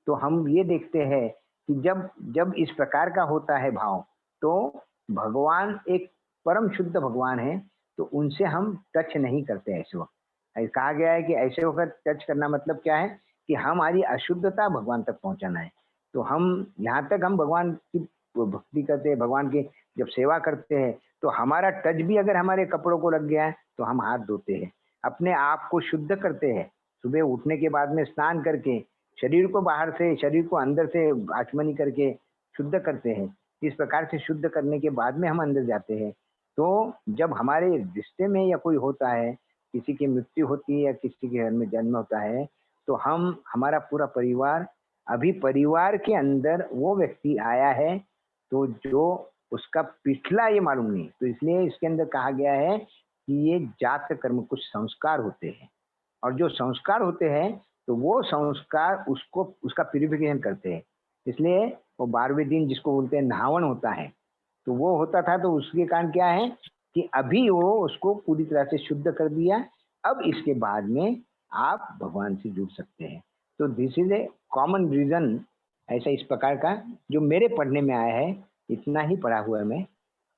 तो हम ये देखते हैं कि जब जब इस प्रकार का होता है भाव, तो भगवान एक परम शुद्ध भगवान है, तो उनसे हम टच नहीं करते ऐसे वक्त। कहा गया है कि ऐसे वक्त टच करना मतलब क्या है कि हमारी अशुद्धता भगवान तक पहुंचाना है। तो हम यहाँ तक हम भगवान की भक्ति करते हैं, भगवान की जब सेवा करते हैं, तो हमारा टच भी अगर हमारे कपड़ों को लग गया है तो हम हाथ धोते हैं, अपने आप को शुद्ध करते हैं। सुबह उठने के बाद में स्नान करके शरीर को बाहर से, शरीर को अंदर से आचमनी करके शुद्ध करते हैं। इस प्रकार से शुद्ध करने के बाद में हम अंदर जाते हैं। तो जब हमारे रिश्ते में या कोई होता है, किसी की मृत्यु होती है या किसी के घर में जन्म होता है, तो हम, हमारा पूरा परिवार अभी परिवार के अंदर वो व्यक्ति आया है तो जो उसका पिछला ये मालूम नहीं, तो इसलिए इसके अंदर कहा गया है कि ये जात कर्म कुछ संस्कार होते हैं, और जो संस्कार होते हैं तो वो संस्कार उसको उसका प्यूरिफिकेशन करते हैं। इसलिए वो 12वें दिन जिसको बोलते हैं नहावन होता है, तो वो होता था, तो उसके कारण क्या है कि अभी वो उसको पूरी तरह से शुद्ध कर दिया। अब इसके बाद में आप भगवान से जुड़ सकते हैं। तो this is a common reason, ऐसा इस प्रकार का जो मेरे पढ़ने में आया है, इतना ही पढ़ा हुआ है मैं,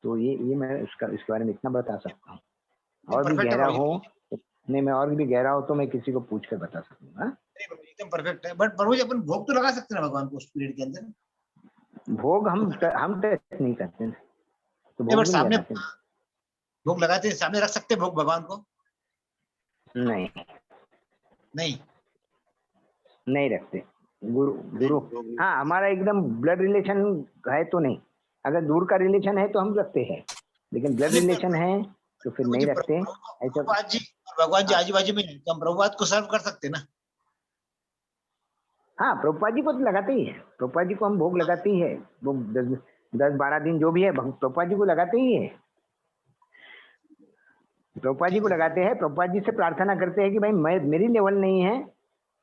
तो ये मैं इसके बारे में इतना बता सकता हूँ। और भी परफेक्ट है गहरा प्रभु हो, नहीं मैं और भी गहरा हो तो मैं किसी को पूछ कर बता सकूंगा। जी, प्रभु जी, एकदम परफेक्ट है। बट प्रभु जी अपन भोग तो लगा सकते हैं ना भगवान को उस पीरियड के अंदर? भोग हम टच नहीं करते ना, तो नहीं, भोग बट भी नहीं सामने लगाते। भोग लगाते हैं, सामने रख सकते हैं भोग भगवान को? नहीं, नहीं। नहीं रखते। गुरु गुरु हाँ, हमारा एकदम ब्लड रिलेशन है तो नहीं, अगर दूर का रिलेशन है तो हम रखते हैं, लेकिन ब्लड रिलेशन है तो फिर नहीं रखते ऐसा। प्रभुपाद जी और भगवान जी आजू बाजू में हैं, तो हम प्रभुपाद को सर्व कर सकते हैं ना? हाँ, प्रभुपाद जी को तो लगाते ही है, प्रभुपाद जी को हम भोग लगाते ही है, वो 10-12 दिन जो भी है प्रभुपाद जी को लगाते ही है। प्रभुपाद जी को लगाते हैं, प्रभुपाद जी से प्रार्थना करते हैं कि भाई मेरी लेवल नहीं है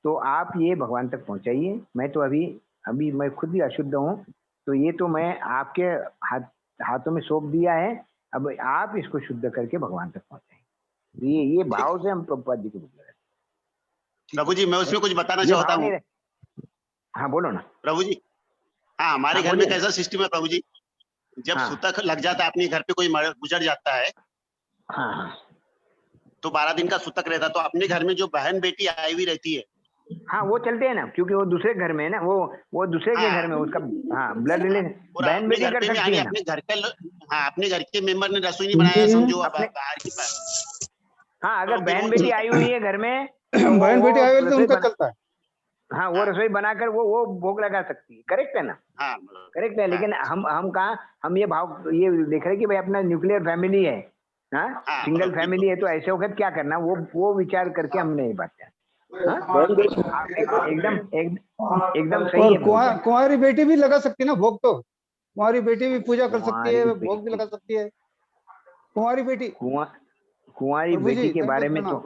तो आप ये भगवान तक पहुंचाइए। मैं तो अभी मैं खुद ही अशुद्ध हूँ, तो ये तो मैं आपके हाथों में सौंप दिया है, अब आप इसको शुद्ध करके भगवान तक पहुंचाएं। ये भाव से हम प्रभुपाद जी को भोग लगाते हैं। प्रभु जी मैं उसमें कुछ बताना ये चाहता भाव हूँ। नहीं हाँ बोलो ना। प्रभु जी हाँ, हमारे हाँ, घर में बोलिए। कैसा सिस्टम है प्रभु जी, जब हाँ। सूतक लग जाता है, अपने घर पे कोई गुजर जाता है हाँ हाँ तो 12 दिन का सूतक रहता है, तो अपने घर में जो बहन बेटी आई हुई रहती है, हाँ, वो चलते हैं ना, क्योंकि वो दूसरे घर में है ना, वो दूसरे के घर में उसका हाँ ब्लड रिलेशन और बहन अपने बेटी घर कर पे में सकती यानी है ना। अपने घर के हाँ, अपने घर के मेंबर ने रसोई नहीं बनाया, समझो अब अपने बाहर की बात। हाँ, अगर तो फिर बहन वो बेटी आई हुई है घर में तो बहन बेटी आए तो रसोई उनका चलता है। हाँ, वो रसोई बनाकर वो भोग लगा सकती है। करेक्ट है ना? हाँ करेक्ट है, लेकिन हम कहाँ हम ये भाव ये देख रहे हैं कि भाई अपना न्यूक्लियर फैमिली है, हाँ हाँ, सिंगल बिल्कुल। फैमिली है, तो ऐसे वक्त क्या करना, वो विचार करके हमने ये बात किया। हाँ? एकदम सही और है प्रभु। कुंवारी बेटी भी लगा सकती है ना भोग, तो कुंवारी बेटी भी पूजा कर सकती है, कुंवारी भोग भी बेटी लगा सकती है कुंवारी बेटी। कुंवारी प्रभु जी बेटी के बारे में तो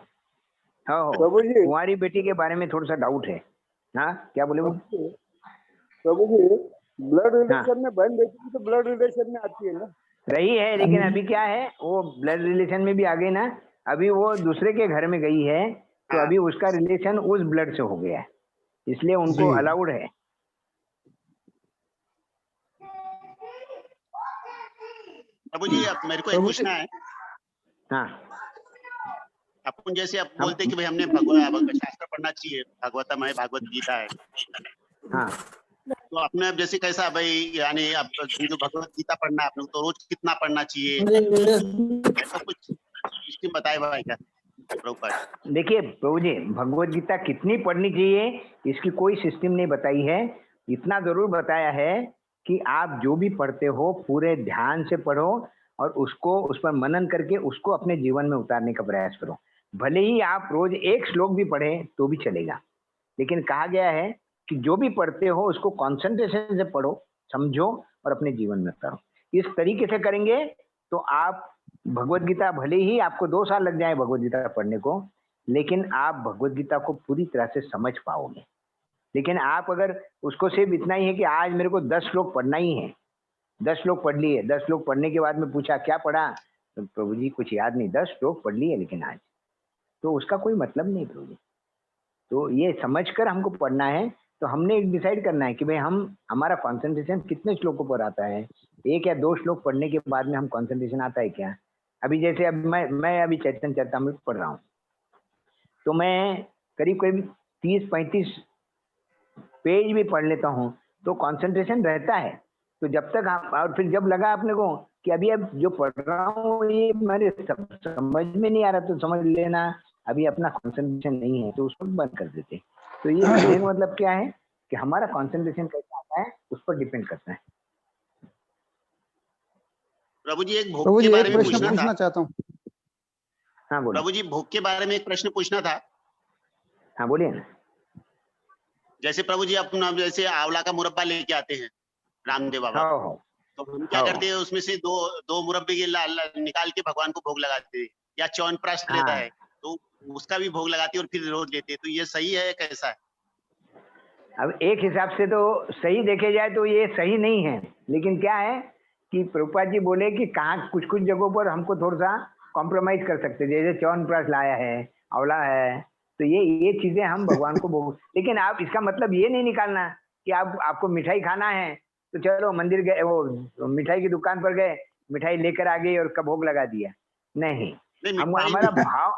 हाँ प्रभु जी कुंवारी बेटी के बारे में थोड़ा सा डाउट है। हाँ क्या बोले वो? प्रभु जी ब्लड हाँ रिलेशन में बहन बेटी की तो ब्लड रिलेशन में आती है ना? रही है, लेकिन अभी क्या है, वो ब्लड रिलेशन में भी आ गई ना, अभी वो दूसरे के घर में गई है, तो हाँ। अभी उसका रिलेशन उस ब्लड से हो गया है, इसलिए उनको जी। अलाउड है। प्रभु जी अब मेरे को एक पूछना है। हाँ अपन जैसे अब हम बोलते हैं कि भाई हमने भगवत शास्त्र पढ़ना चाहिए, भागवतम है, भागवत गीता है, हाँ तो अपने अब जैसे कैसा भाई, यानी अब जो भगवत गीता पढ़ना है अपने को, तो रोज कितना पढ़ना चाहिए, ऐसा कुछ सिस्टम बताए भाई क्या प्रभुपाद? देखिए प्रभु जी, भगवत गीता कितनी पढ़नी चाहिए इसकी कोई सिस्टम नहीं बताई है, इतना जरूर बताया है कि आप जो भी पढ़ते हो पूरे ध्यान से पढ़ो और उसको उस पर मनन करके उसको अपने जीवन में उतारने का प्रयास करो। भले ही आप रोज एक श्लोक भी पढ़े तो भी चलेगा, लेकिन कहा गया है कि जो भी पढ़ते हो उसको कंसंट्रेशन से पढ़ो, समझो और अपने जीवन में उतारो। इस तरीके से करेंगे तो आप भगवत गीता, भले ही आपको 2 साल लग जाए भगवत गीता पढ़ने को, लेकिन आप भगवत गीता को पूरी तरह से समझ पाओगे। लेकिन आप अगर उसको सिर्फ इतना ही है कि आज मेरे को 10 श्लोक पढ़ना ही है, 10 श्लोक पढ़ लिए, 10 श्लोक पढ़ने के बाद में पूछा क्या पढ़ा, तो प्रभु जी कुछ याद नहीं, 10 श्लोक पढ़ लिए लेकिन आज, तो उसका कोई मतलब नहीं प्रभु जी। तो ये समझकर हमको पढ़ना है, तो हमने एक डिसाइड करना है कि भाई हमारा कंसंट्रेशन कितने श्लोकों पर आता है, 1 या 2 श्लोक पढ़ने के बाद में हम कंसंट्रेशन आता है क्या। अभी जैसे अब मैं अभी चैतन्य चरितामृत पढ़ रहा हूँ, तो मैं करीब करीब 30-35 पेज भी पढ़ लेता हूँ, तो कंसंट्रेशन रहता है। तो जब तक हम, और फिर जब लगा अपने को कि अभी अब जो पढ़ रहा हूँ ये मेरे समझ में नहीं आ रहा, तो समझ लेना अभी अपना कंसंट्रेशन नहीं है, तो उसको बंद कर देते। तो ये कहने का मतलब क्या है कि हमारा कंसंट्रेशन कैसा आता है उस पर डिपेंड करता है। प्रभु जी एक भोग प्रभु के जी बारे एक में प्रश्न पूछना पूछना था। चाहता हूँ। हाँ बोलो। प्रभु जी भोग के बारे में एक प्रश्न पूछना था। हाँ बोलिए ना। जैसे प्रभु जी अपना जैसे आंवला का मुरब्बा लेके आते हैं रामदेव बाबा, हाँ तो हम क्या हाँ। करते हैं उसमें से दो मुरब्बे के निकाल के भगवान को भोग लगाते हैं, या च्यवनप्राश रहता हाँ। है तो उसका भी भोग लगाते हैं और फिर रोज लेते हैं, तो ये सही है कैसा है? अब एक हिसाब से तो सही देखे जाए तो ये सही नहीं है, लेकिन क्या है कि प्रभुपाद जी बोले कि कहाँ कुछ कुछ जगहों पर हमको थोड़ा सा कॉम्प्रोमाइज कर सकते हैं, जैसे च्यवनप्राश लाया है, आंवला है, तो ये चीजें हम भगवान को भोग, लेकिन आप इसका मतलब ये नहीं निकालना कि आपको मिठाई खाना है तो चलो मंदिर गए, वो मिठाई की दुकान पर गए, मिठाई लेकर आ गई और उसका भोग लगा दिया, नहीं। नहीं हम मिठाई हमारा भाव,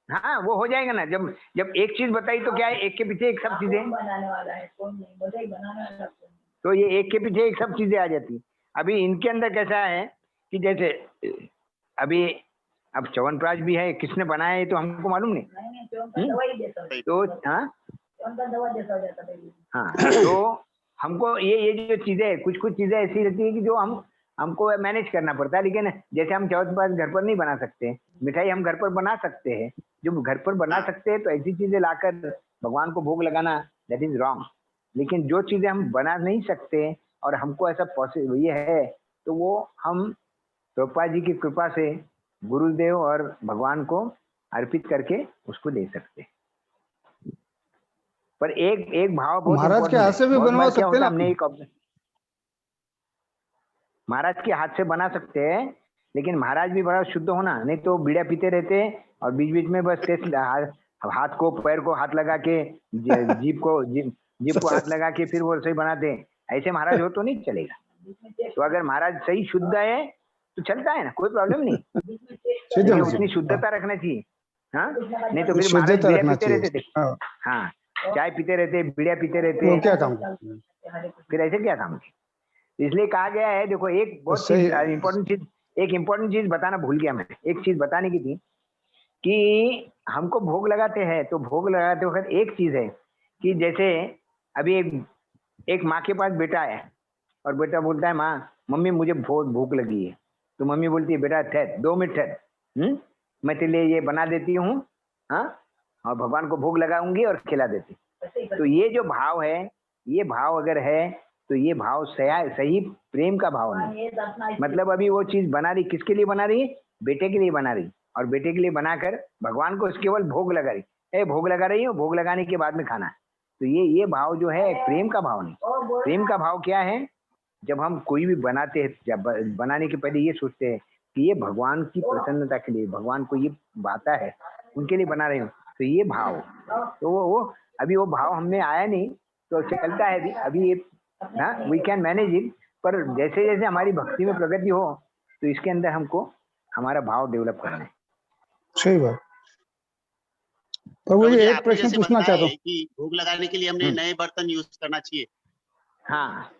हाँ वो हो जाएगा ना, जब जब एक चीज बताई तो क्या है, एक के पीछे एक सब चीजें, तो ये एक के पीछे एक सब चीजें आ जाती। अभी इनके अंदर कैसा है कि जैसे अभी अब च्यवनप्राश भी है, किसने बनाया है तो हमको मालूम नहीं। तो हाँ हाँ, तो हमको ये जो चीजें, कुछ कुछ चीजें ऐसी रहती है कि जो हमको मैनेज करना पड़ता है, लेकिन जैसे हम च्यवनप्राश घर पर नहीं बना सकते, मिठाई हम घर पर बना सकते हैं, जो घर पर बना सकते हैं, तो ऐसी चीजें लाकर भगवान को भोग लगाना दैट इज रॉन्ग। लेकिन जो चीजें हम बना नहीं सकते और हमको ऐसा पॉसिबल ये है, तो वो हम प्रभुपाद जी की कृपा से गुरुदेव और भगवान को अर्पित करके उसको दे सकते हैं। पर एक भाव बहुत महाराज के important हाथ है। से भी बहुत बनवा बार क्या सकते हैं होता ना है, हमने एक महाराज के हाथ से बना सकते हैं, लेकिन महाराज भी बड़ा शुद्ध होना, नहीं तो बीड़ा पीते रहते हैं और बीच बीच में बस हाथ को पैर को हाथ लगा के जीभ को हाथ लगा के फिर वो सही बनाते हैं, ऐसे महाराज हो तो नहीं चलेगा। तो अगर महाराज सही शुद्ध है तो चलता है ना, कोई प्रॉब्लम नहीं, शुद्ध लेकिन होना उतनी चाहिए। शुद्धता रखना चाहिए। हाँ, नहीं तो फिर महाराज शुद्धता बीड़ा रखना पीते चाहिए। रहते थे, हाँ, हाँ चाय पीते रहते, बीड़ा पीते वो रहते, क्या काम है? फिर ऐसे क्या काम है? इसलिए कहा गया है, देखो एक तो बहुत सही चीज इम्पोर्टेंट चीज बताना भूल गया मैं, एक चीज बताने की थी कि हमको भोग लगाते हैं, तो भोग लगाते वक्त एक चीज है कि जैसे अभी एक माँ के पास बेटा है और बेटा बोलता है माँ मम्मी मुझे बहुत भूख लगी है, तो मम्मी बोलती है बेटा ठहर 2 मिनट ठहर, मैं तेरे लिए ये बना देती हूँ, हाँ, और भगवान को भोग लगाऊंगी और खिला देती। तो ये जो भाव है, ये भाव अगर है तो ये भाव सही प्रेम का भाव नहीं। मतलब अभी वो चीज बना रही, किसके लिए बना रही? बेटे के लिए बना रही, और बेटे के लिए बनाकर भगवान को केवल भोग लगा रही, भोग लगा रही हूँ, भोग लगाने के बाद में खाना। तो ये भाव जो है प्रेम का भाव नहीं। प्रेम का भाव क्या है? जब हम कोई भी बनाते हैं, जब बनाने के पहले ये सोचते हैं कि ये भगवान की प्रसन्नता के लिए, भगवान को ये बाता है, उनके लिए बना रहे हो, तो ये भाव, तो वो अभी वो भाव हमने आया नहीं, तो चलता है अभी ये, वी कैन मैनेज इट, पर जैसे जैसे हमारी भक्ति में प्रगति हो तो इसके अंदर हमको हमारा भाव डेवलप करना है। सही बात। प्रभु प्रभु जी जी एक आपने प्रश्न जैसे पूछना बताया चाहता है कि भोग लगाने के लिए हमने नए बर्तन यूज करना चाहिए, हाँ,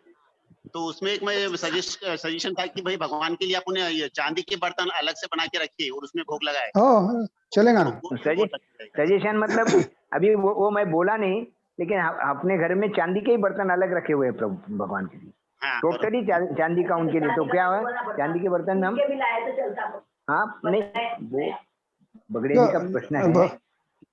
तो उसमें एक मैं सजेशन था कि भाई भगवान के लिए अपने ये चांदी के बर्तन अलग से बना के रखिए और उसमें भोग लगाए, हाँ, चलेगा तो ना। वो अच्छा रहेगा। सजेशन मतलब अभी वो मैं बोला नहीं, लेकिन अपने घर में चांदी के ही बर्तन अलग रखे हुए हैं प्रभु भगवान के लिए, हाँ, टोटली चांदी का उनके लिए। तो क्या हुआ, चांदी के बर्तन हम, हाँ नहीं, वो बगड़े जी का प्रश्न है,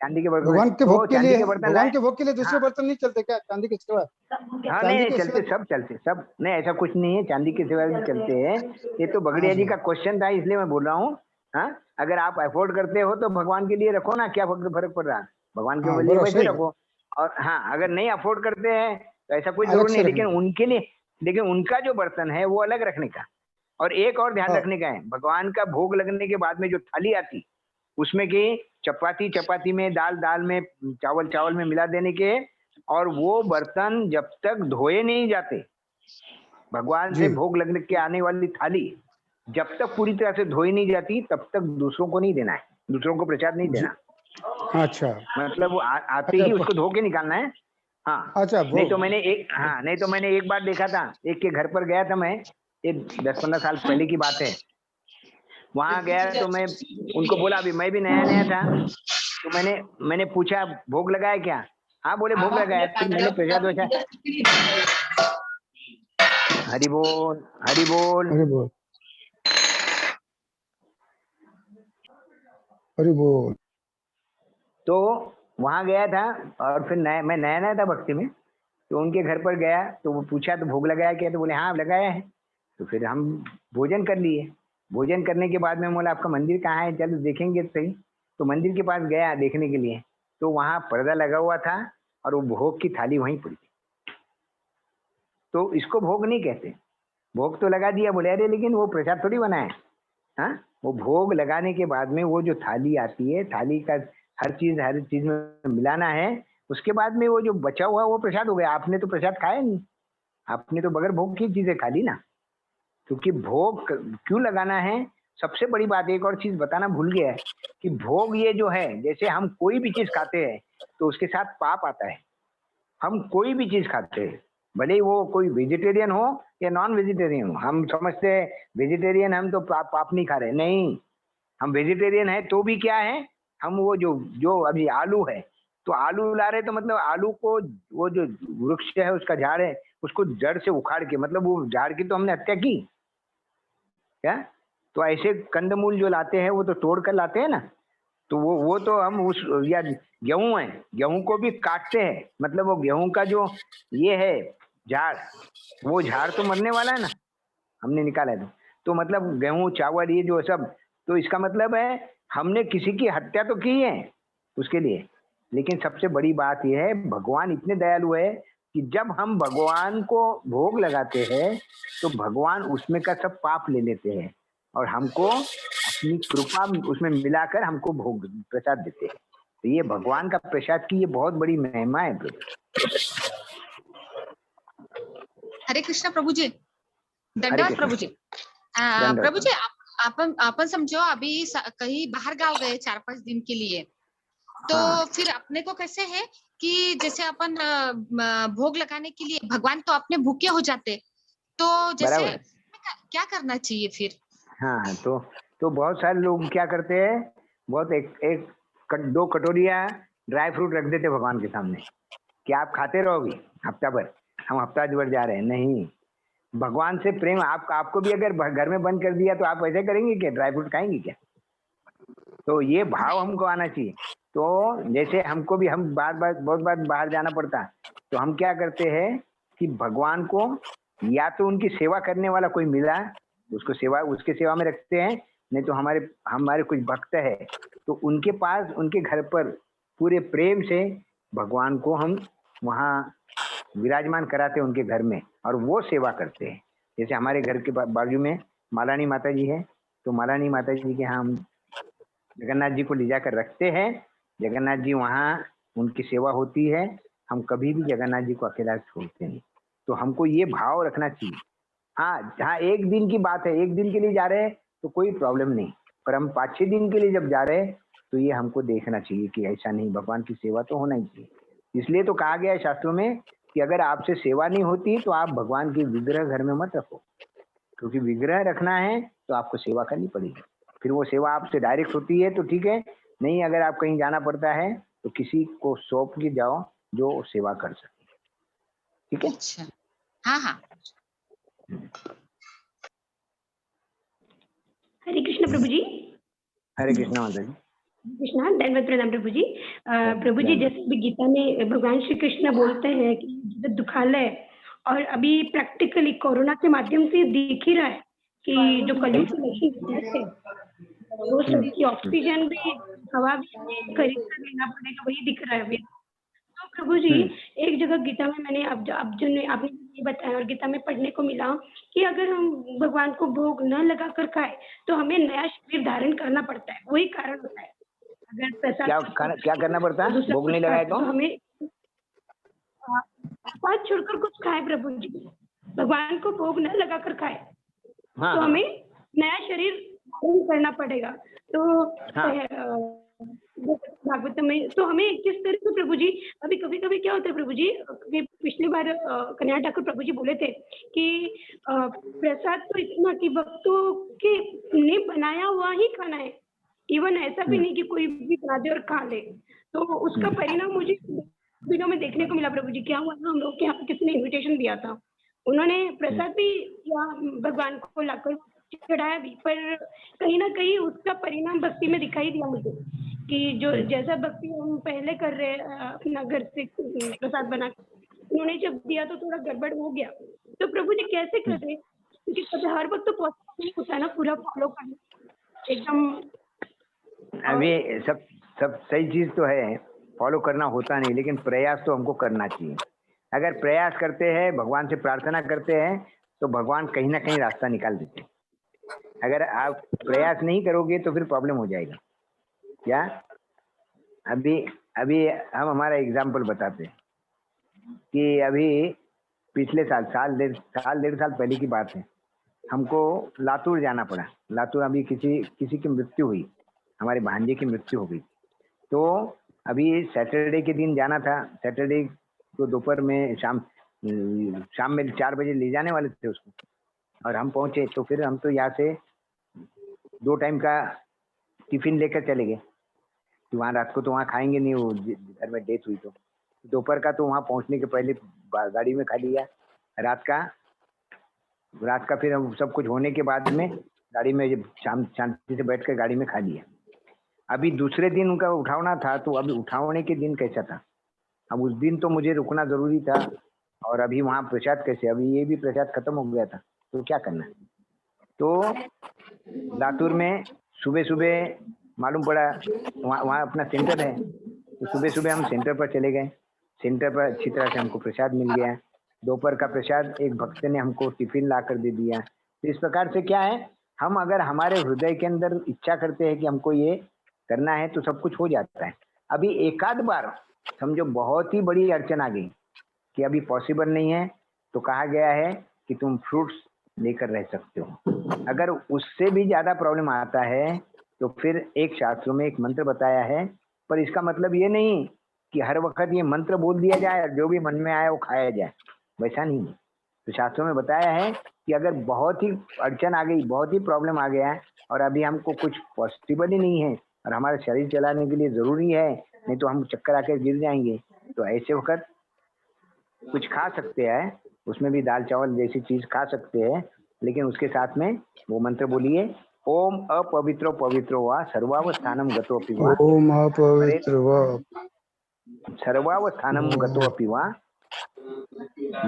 चांदी के बर्तन, भगवान के तो भोग के चांदी लिए, के बर्तन भगवान लाए, के भोग के लिए दूसरे हाँ, बर्तन नहीं चलते क्या चांदी के सिवा? हाँ चांदी नहीं के चलते, सिवा सब चलते, सब नहीं, ऐसा कुछ नहीं है, चांदी के सिवा भी चलते हैं। ये तो बगड़िया जी का क्वेश्चन था, इसलिए मैं बोल रहा हूँ। हाँ, अगर आप अफोर्ड करते हो तो भगवान के लिए रखो ना, क्या फर्क पड़ रहा है, भगवान के हाँ, लिए बराबर वैसे सही। रखो। और हाँ, अगर नहीं अफोर्ड करते हैं तो ऐसा कोई अलग जरूर से नहीं, रखने लेकिन का। उनके लिए, लेकिन उनका जो बर्तन है वो अलग रखने का। और एक और ध्यान हाँ, रखने का है, भगवान का भोग लगने के बाद में जो थाली आती, उसमें की चपाती में, दाल में, चावल में मिला देने के, और वो बर्तन जब तक धोए नहीं जाते, भगवान से जी, भोग लगने के आने वाली थाली जब तक पूरी तरह से धोई नहीं जाती तब तक दूसरों को नहीं देना है, दूसरों को प्रसाद नहीं जी, देना। अच्छा, मतलब वो आते अच्छा, ही उसको धो के निकालना है। हाँ, अच्छा, नहीं तो भोग, मैंने एक बार देखा था, एक के घर पर गया था मैं, ये 10-15 साल पहले की बात है। वहां गया तो मैं उनको बोला, अभी मैं भी नया था, तो मैंने पूछा भोग लगाया क्या? हाँ बोले भोग लगाया। फिर मैंने प्रसाद वैसा, हरि बोल हरि बोल, अरे बोल, अरे बोल, तो वहां गया था, और फिर मैं नया था भक्ति में, तो उनके घर पर गया तो वो पूछा तो भोग लगाया क्या, तो बोले हाँ लगाया है। तो फिर हम भोजन कर लिए। भोजन करने के बाद में बोला आपका मंदिर कहाँ है, चलो देखेंगे तो सही। तो मंदिर के पास गया देखने के लिए, तो वहाँ पर्दा लगा हुआ था और वो भोग की थाली वहीं पड़ी थी। तो इसको भोग नहीं कहते, भोग तो लगा दिया। बोले अरे लेकिन वो प्रसाद थोड़ी बना है। हाँ, वो भोग लगाने के बाद में वो जो थाली आती है, थाली का हर चीज में मिलाना है, उसके बाद में वो जो बचा हुआ वो प्रसाद हो गया। आपने तो प्रसाद खाया नहीं, आपने तो बगैर भोग की चीजें खा ली ना। क्योंकि भोग क्यों लगाना है, सबसे बड़ी बात एक और चीज बताना भूल गया है कि भोग ये जो है, जैसे हम कोई भी चीज खाते हैं तो उसके साथ पाप आता है। हम कोई भी चीज खाते हैं, भले ही वो कोई वेजिटेरियन हो या नॉन वेजिटेरियन हो, हम समझते हैं वेजिटेरियन हम तो पाप नहीं खा रहे, नहीं। हम वेजिटेरियन है तो भी क्या है, हम वो जो जो अभी आलू है, तो आलू ला रहे तो मतलब आलू को वो जो वृक्ष है उसका झाड़ है, उसको जड़ से उखाड़ के, मतलब वो झाड़ की तो हमने हत्या की क्या। तो ऐसे कंदमूल जो लाते हैं वो तो तोड़ कर लाते हैं ना, तो वो तो हम उस, या गेहूं है, गेहूं को भी काटते हैं, मतलब वो गेहूं का जो ये है झाड़, वो झाड़ तो मरने वाला है ना, हमने निकाला है तो मतलब गेहूं चावल ये जो सब, तो इसका मतलब है हमने किसी की हत्या तो की है उसके लिए। लेकिन सबसे बड़ी बात यह है, भगवान इतने दयालु है कि जब हम भगवान को भोग लगाते हैं तो भगवान उसमें का सब पाप ले लेते हैं और हमको अपनी कृपा उसमें मिलाकर हमको भोग प्रसाद देते हैं। तो ये भगवान का प्रसाद की ये बहुत बड़ी महिमा है प्रभु। हरे कृष्णा प्रभु जी, हरे दंडवत कृष्ण। प्रभु जी। दंडवत। प्रभु जी, अपन समझो अभी कहीं बाहर गाँव गए 4-5 दिन के लिए, तो हाँ। फिर अपने को कैसे है कि जैसे अपन भोग लगाने के लिए, भगवान तो अपने भूखे हो जाते, तो जैसे बराबर। क्या करना चाहिए फिर? हाँ, तो बहुत सारे लोग क्या करते हैं, बहुत दो कटोरिया ड्राई फ्रूट रख देते भगवान के सामने कि आप खाते रहोगे हफ्ता भर, हम हफ्ता भर जा रहे हैं। नहीं, भगवान से प्रेम आपको भी अगर घर में बंद कर दिया तो आप ऐसे करेंगे क्या, ड्राई फ्रूट खाएंगे क्या? तो ये भाव हमको आना चाहिए। तो जैसे हमको भी, हम बहुत बार बाहर जाना पड़ता, तो हम क्या करते हैं कि भगवान को या तो उनकी सेवा करने वाला कोई मिला, उसके सेवा में रखते हैं, नहीं तो हमारे कुछ भक्त है तो उनके पास, उनके घर पर पूरे प्रेम से भगवान को हम वहाँ विराजमान कराते हैं उनके घर में, और वो सेवा करते हैं। जैसे हमारे घर के बाजू में मालानी माता जी है, तो मालानी माता जी के यहाँ हम जगन्नाथ जी को ले जाकर रखते हैं। जगन्नाथ जी वहाँ उनकी सेवा होती है, हम कभी भी जगन्नाथ जी को अकेला छोड़ते नहीं। तो हमको ये भाव रखना चाहिए। हाँ, एक दिन की बात है, एक दिन के लिए जा रहे हैं तो कोई प्रॉब्लम नहीं, पर हम 5-6 दिन के लिए जब जा रहे हैं तो ये हमको देखना चाहिए कि ऐसा नहीं, भगवान की सेवा तो होना ही चाहिए। इसलिए तो कहा गया है शास्त्रों में कि अगर आपसे सेवा नहीं होती तो आप भगवान के विग्रह घर में मत रखो, क्योंकि विग्रह रखना है तो आपको सेवा करनी पड़ेगी। फिर वो सेवा आपसे डायरेक्ट होती है तो ठीक है, नहीं अगर आप कहीं जाना पड़ता है तो किसी को सौंप के जाओ जो सेवा कर सके। ठीक है? अच्छा, हाँ हाँ। हरे कृष्ण प्रभु जी। हरे कृष्णा माता जी। कृष्णा, दंडवत प्रणाम प्रभु जी। प्रभु जी, जैसे भी गीता में भगवान श्री कृष्ण बोलते हैं कि जगत दुखालय, और अभी प्रैक्टिकली कोरोना के माध्यम से दिख ही रहा है कि जो कलयुग के लक्षण थे वो सबकी ऑक्सीजन भी, हवा भी खरीद कर लेना पड़ेगा, वही दिख रहा है अभी। तो प्रभु जी, एक जगह गीता में मैंने आपने ये बताया और गीता में पढ़ने को मिला कि अगर हम भगवान को भोग न लगा कर खाए तो हमें नया शरीर धारण करना पड़ता है, वही कारण होता है। अगर प्रसाद क्या करना पड़ता है, भोग नहीं लगाए तो हमें प्रसाद छोड़कर कुछ खाए प्रभु जी, भगवान को भोग न लगा कर खाए तो हमें नया शरीर धारण करना पड़ेगा। तो भागवत में तो हमें किस तरह से प्रभु जी, अभी कभी कभी क्या होता है प्रभु जी, पिछली बार कन्हैया ठाकुर प्रभु जी बोले थे कि प्रसाद तो इतना कि भक्तों के ने बनाया हुआ ही खाना है, इवन ऐसा भी नहीं कि कोई भी बना दे और खा ले। तो उसका परिणाम मुझे दिनों में देखने को मिला प्रभु जी। क्या हुआ, हम लोग के यहाँ किसी ने इन्विटेशन दिया था, उन्होंने प्रसाद भी भगवान को लाकर चढ़ाया भी, पर कहीं ना कहीं उसका परिणाम भक्ति में दिखाई दिया मुझे कि जो जैसा भक्ति हम पहले कर रहे अपना घर से प्रसाद बना, उन्होंने जब दिया तो थोड़ा गड़बड़ हो गया, तो प्रभु जी कैसे करें, क्योंकि कभी हर वक्त तो पॉसिबल नहीं होता है ना पूरा फॉलो करना एकदम। अभी सब सब सही चीज तो है, फॉलो करना होता नहीं, लेकिन प्रयास तो हमको करना चाहिए। अगर प्रयास करते हैं, भगवान से प्रार्थना करते हैं, तो भगवान कहीं ना कहीं रास्ता निकाल देते हैं। अगर आप प्रयास नहीं करोगे तो फिर प्रॉब्लम हो जाएगा। क्या अभी अभी हम हमारा एग्जाम्पल बताते हैं कि अभी पिछले साल डेढ़ साल पहले की बात है, हमको लातूर जाना पड़ा। लातूर अभी किसी की मृत्यु हुई, हमारे भांजे की मृत्यु हो गई। तो अभी सैटरडे के दिन जाना था। सैटरडे को दोपहर में शाम में 4 बजे ले जाने वाले थे उसको, और हम पहुंचे। तो फिर हम तो यहाँ से 2 टाइम का टिफिन लेकर चले गए कि वहाँ रात को तो वहाँ खाएंगे नहीं, वो घर में डेथ हुई। तो दोपहर का तो वहाँ पहुँचने के पहले गाड़ी में खा लिया। रात का फिर हम सब कुछ होने के बाद में गाड़ी में जब शांति से बैठकर गाड़ी में खा लिया। अभी दूसरे दिन उनका उठावना था, तो अभी उठावने के दिन कैसा था, अब उस दिन तो मुझे रुकना जरूरी था, और अभी वहाँ प्रसाद कैसे, अभी ये भी प्रसाद खत्म हो गया था, तो क्या करना। तो लातूर में सुबह मालूम पड़ा वहाँ अपना सेंटर है, तो सुबह हम सेंटर पर चले गए। सेंटर पर अच्छी तरह से हमको प्रसाद मिल गया। दोपहर का प्रसाद एक भक्त ने हमको टिफिन ला कर दे दिया। तो इस प्रकार से क्या है, हम अगर हमारे हृदय के अंदर इच्छा करते हैं कि हमको ये करना है, तो सब कुछ हो जाता है। अभी एकाध बार समझो बहुत ही बड़ी अड़चन आ गई कि अभी पॉसिबल नहीं है, तो कहा गया है कि तुम फ्रूट्स लेकर रह सकते हो। अगर उससे भी ज्यादा प्रॉब्लम आता है तो फिर एक शास्त्रों में एक मंत्र बताया है, पर इसका मतलब ये नहीं कि हर वक्त ये मंत्र बोल दिया जाए और जो भी मन में आए वो खाया जाए, वैसा नहीं है। तो शास्त्रों में बताया है कि अगर बहुत ही अड़चन आ गई, बहुत ही प्रॉब्लम आ गया है, और अभी हमको कुछ पॉसिबल ही नहीं है, और हमारा शरीर चलाने के लिए जरूरी है, नहीं तो हम चक्कर आकर गिर जाएंगे, तो ऐसे वक्त कुछ खा सकते हैं, उसमें भी दाल चावल जैसी चीज खा सकते हैं, लेकिन उसके साथ में वो मंत्र बोलिए, ओम अपवित्रो पवित्रो वा सर्वावस्थानम गतोऽपि वा, ओम अपवित्र वा सर्वावस्थानम गतोऽपि वा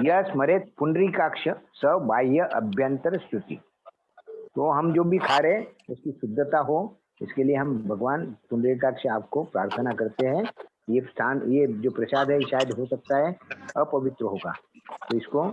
यह स्मरेत पुंडरीकाक्ष स बाह्य अभ्यंतर स्तुति। तो हम जो भी खा रहे उसकी शुद्धता हो, इसके लिए हम भगवान पुंडरीकाक्ष आपको प्रार्थना करते हैं। ये जो प्रसाद है शायद हो सकता है अपवित्र होगा, तो इसको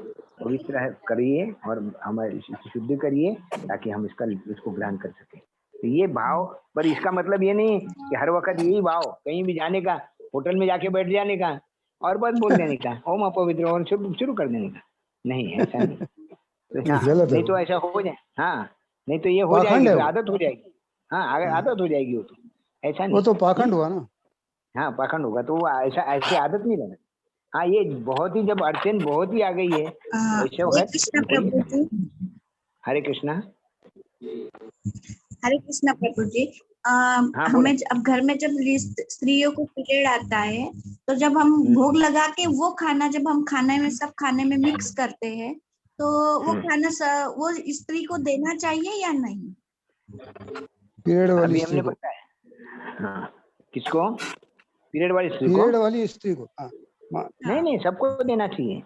पवित्र करिए और हमारे शुद्ध करिए, ताकि हम इसको ग्रहण कर सके। तो ये भाव, पर इसका मतलब ये नहीं कि हर वक्त यही भाव, कहीं भी जाने का, होटल में जाके बैठ जाने का और बस बोल देने का ओम अपवित्र और शुरू कर देने का, नहीं, ऐसा नहीं। तो गलत है, नहीं तो ऐसा हो जाए, हाँ, नहीं तो ये हो पाखंड जाएगी, है फिर वो। आदत हो जाएगी। हाँ, अगर आदत हो जाएगी वो, तो ऐसा नहीं। वो तो पाखंड हुआ ना। हाँ, पाखंड होगा, तो वो ऐसी आदत नहीं रहना। हाँ, ये बहुत ही, जब अड़चन बहुत ही आ गई है, ऐसे हरे वक्त कृष्ण प्रभु जी। हरे कृष्णा। हरे कृष्ण प्रभु जी। हाँ, बोलो। हमें अब घर में जब स्त्रियों को पीरियड आता है, तो जब हम भोग लगा के वो खाना, जब हम सब खाने में मिक्स करते हैं, तो वो खाना वो स्त्री को देना चाहिए या नहीं? पीरियड वाली अभी स्त्री हमने को, बताया। हाँ, किसको? पीरियड वाली स्त्री को? पीरियड वाली स्त्री को, हाँ। नहीं, सबको देना चाहिए।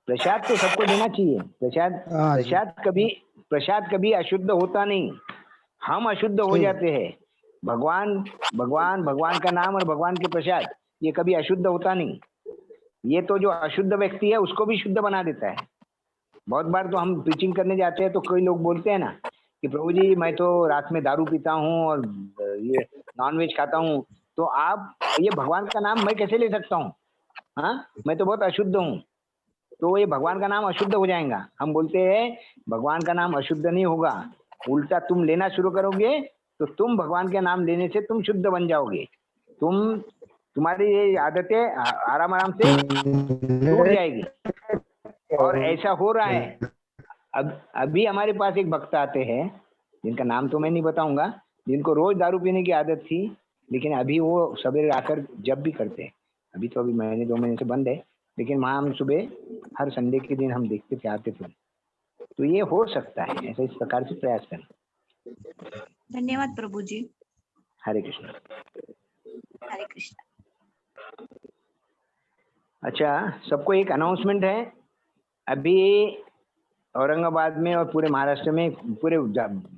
प्रसाद तो सबको देना चाहिए। हाँ जी, प्रसाद कभी अशुद्ध होता नहीं, हम अशुद्ध हो सही है। जाते हैं। भगवान का नाम और भगवान के प्रसाद ये कभी अशुद्ध होता नहीं। ये तो जो अशुद्ध व्यक्ति है उसको भी शुद्ध बना देता है। बहुत बार तो हम प्रीचिंग करने जाते हैं, तो कई लोग बोलते हैं ना कि प्रभु जी मैं तो रात में दारू पीता हूँ और ये नॉनवेज खाता हूँ, तो आप ये भगवान का नाम मैं कैसे ले सकता हूँ? हाँ, मैं तो बहुत अशुद्ध हूँ। तो ये भगवान का नाम अशुद्ध हो जाएगा। हम बोलते हैं भगवान का नाम अशुद्ध नहीं होगा, उल्टा तुम लेना शुरू करोगे तो तुम भगवान के नाम लेने से तुम शुद्ध बन जाओगे। तुम्हारी ये आदतें आराम से टूट जाएगी। और ऐसा हो रहा है। अभी हमारे पास एक भक्त आते हैं, जिनका नाम तो मैं नहीं बताऊंगा, जिनको रोज दारू पीने की आदत थी, लेकिन अभी वो सवेरे आकर जब भी करते हैं, अभी तो अभी महीने 2 महीने से बंद है, लेकिन वहाँ हम सुबह हर संडे के दिन हम देखते थे, आते थे। तो ये हो सकता है, ऐसा इस प्रकार से प्रयास करें। धन्यवाद प्रभु जी। हरे कृष्ण। हरे कृष्ण। अच्छा, सबको एक अनाउंसमेंट है। अभी औरंगाबाद में और पूरे महाराष्ट्र में, पूरे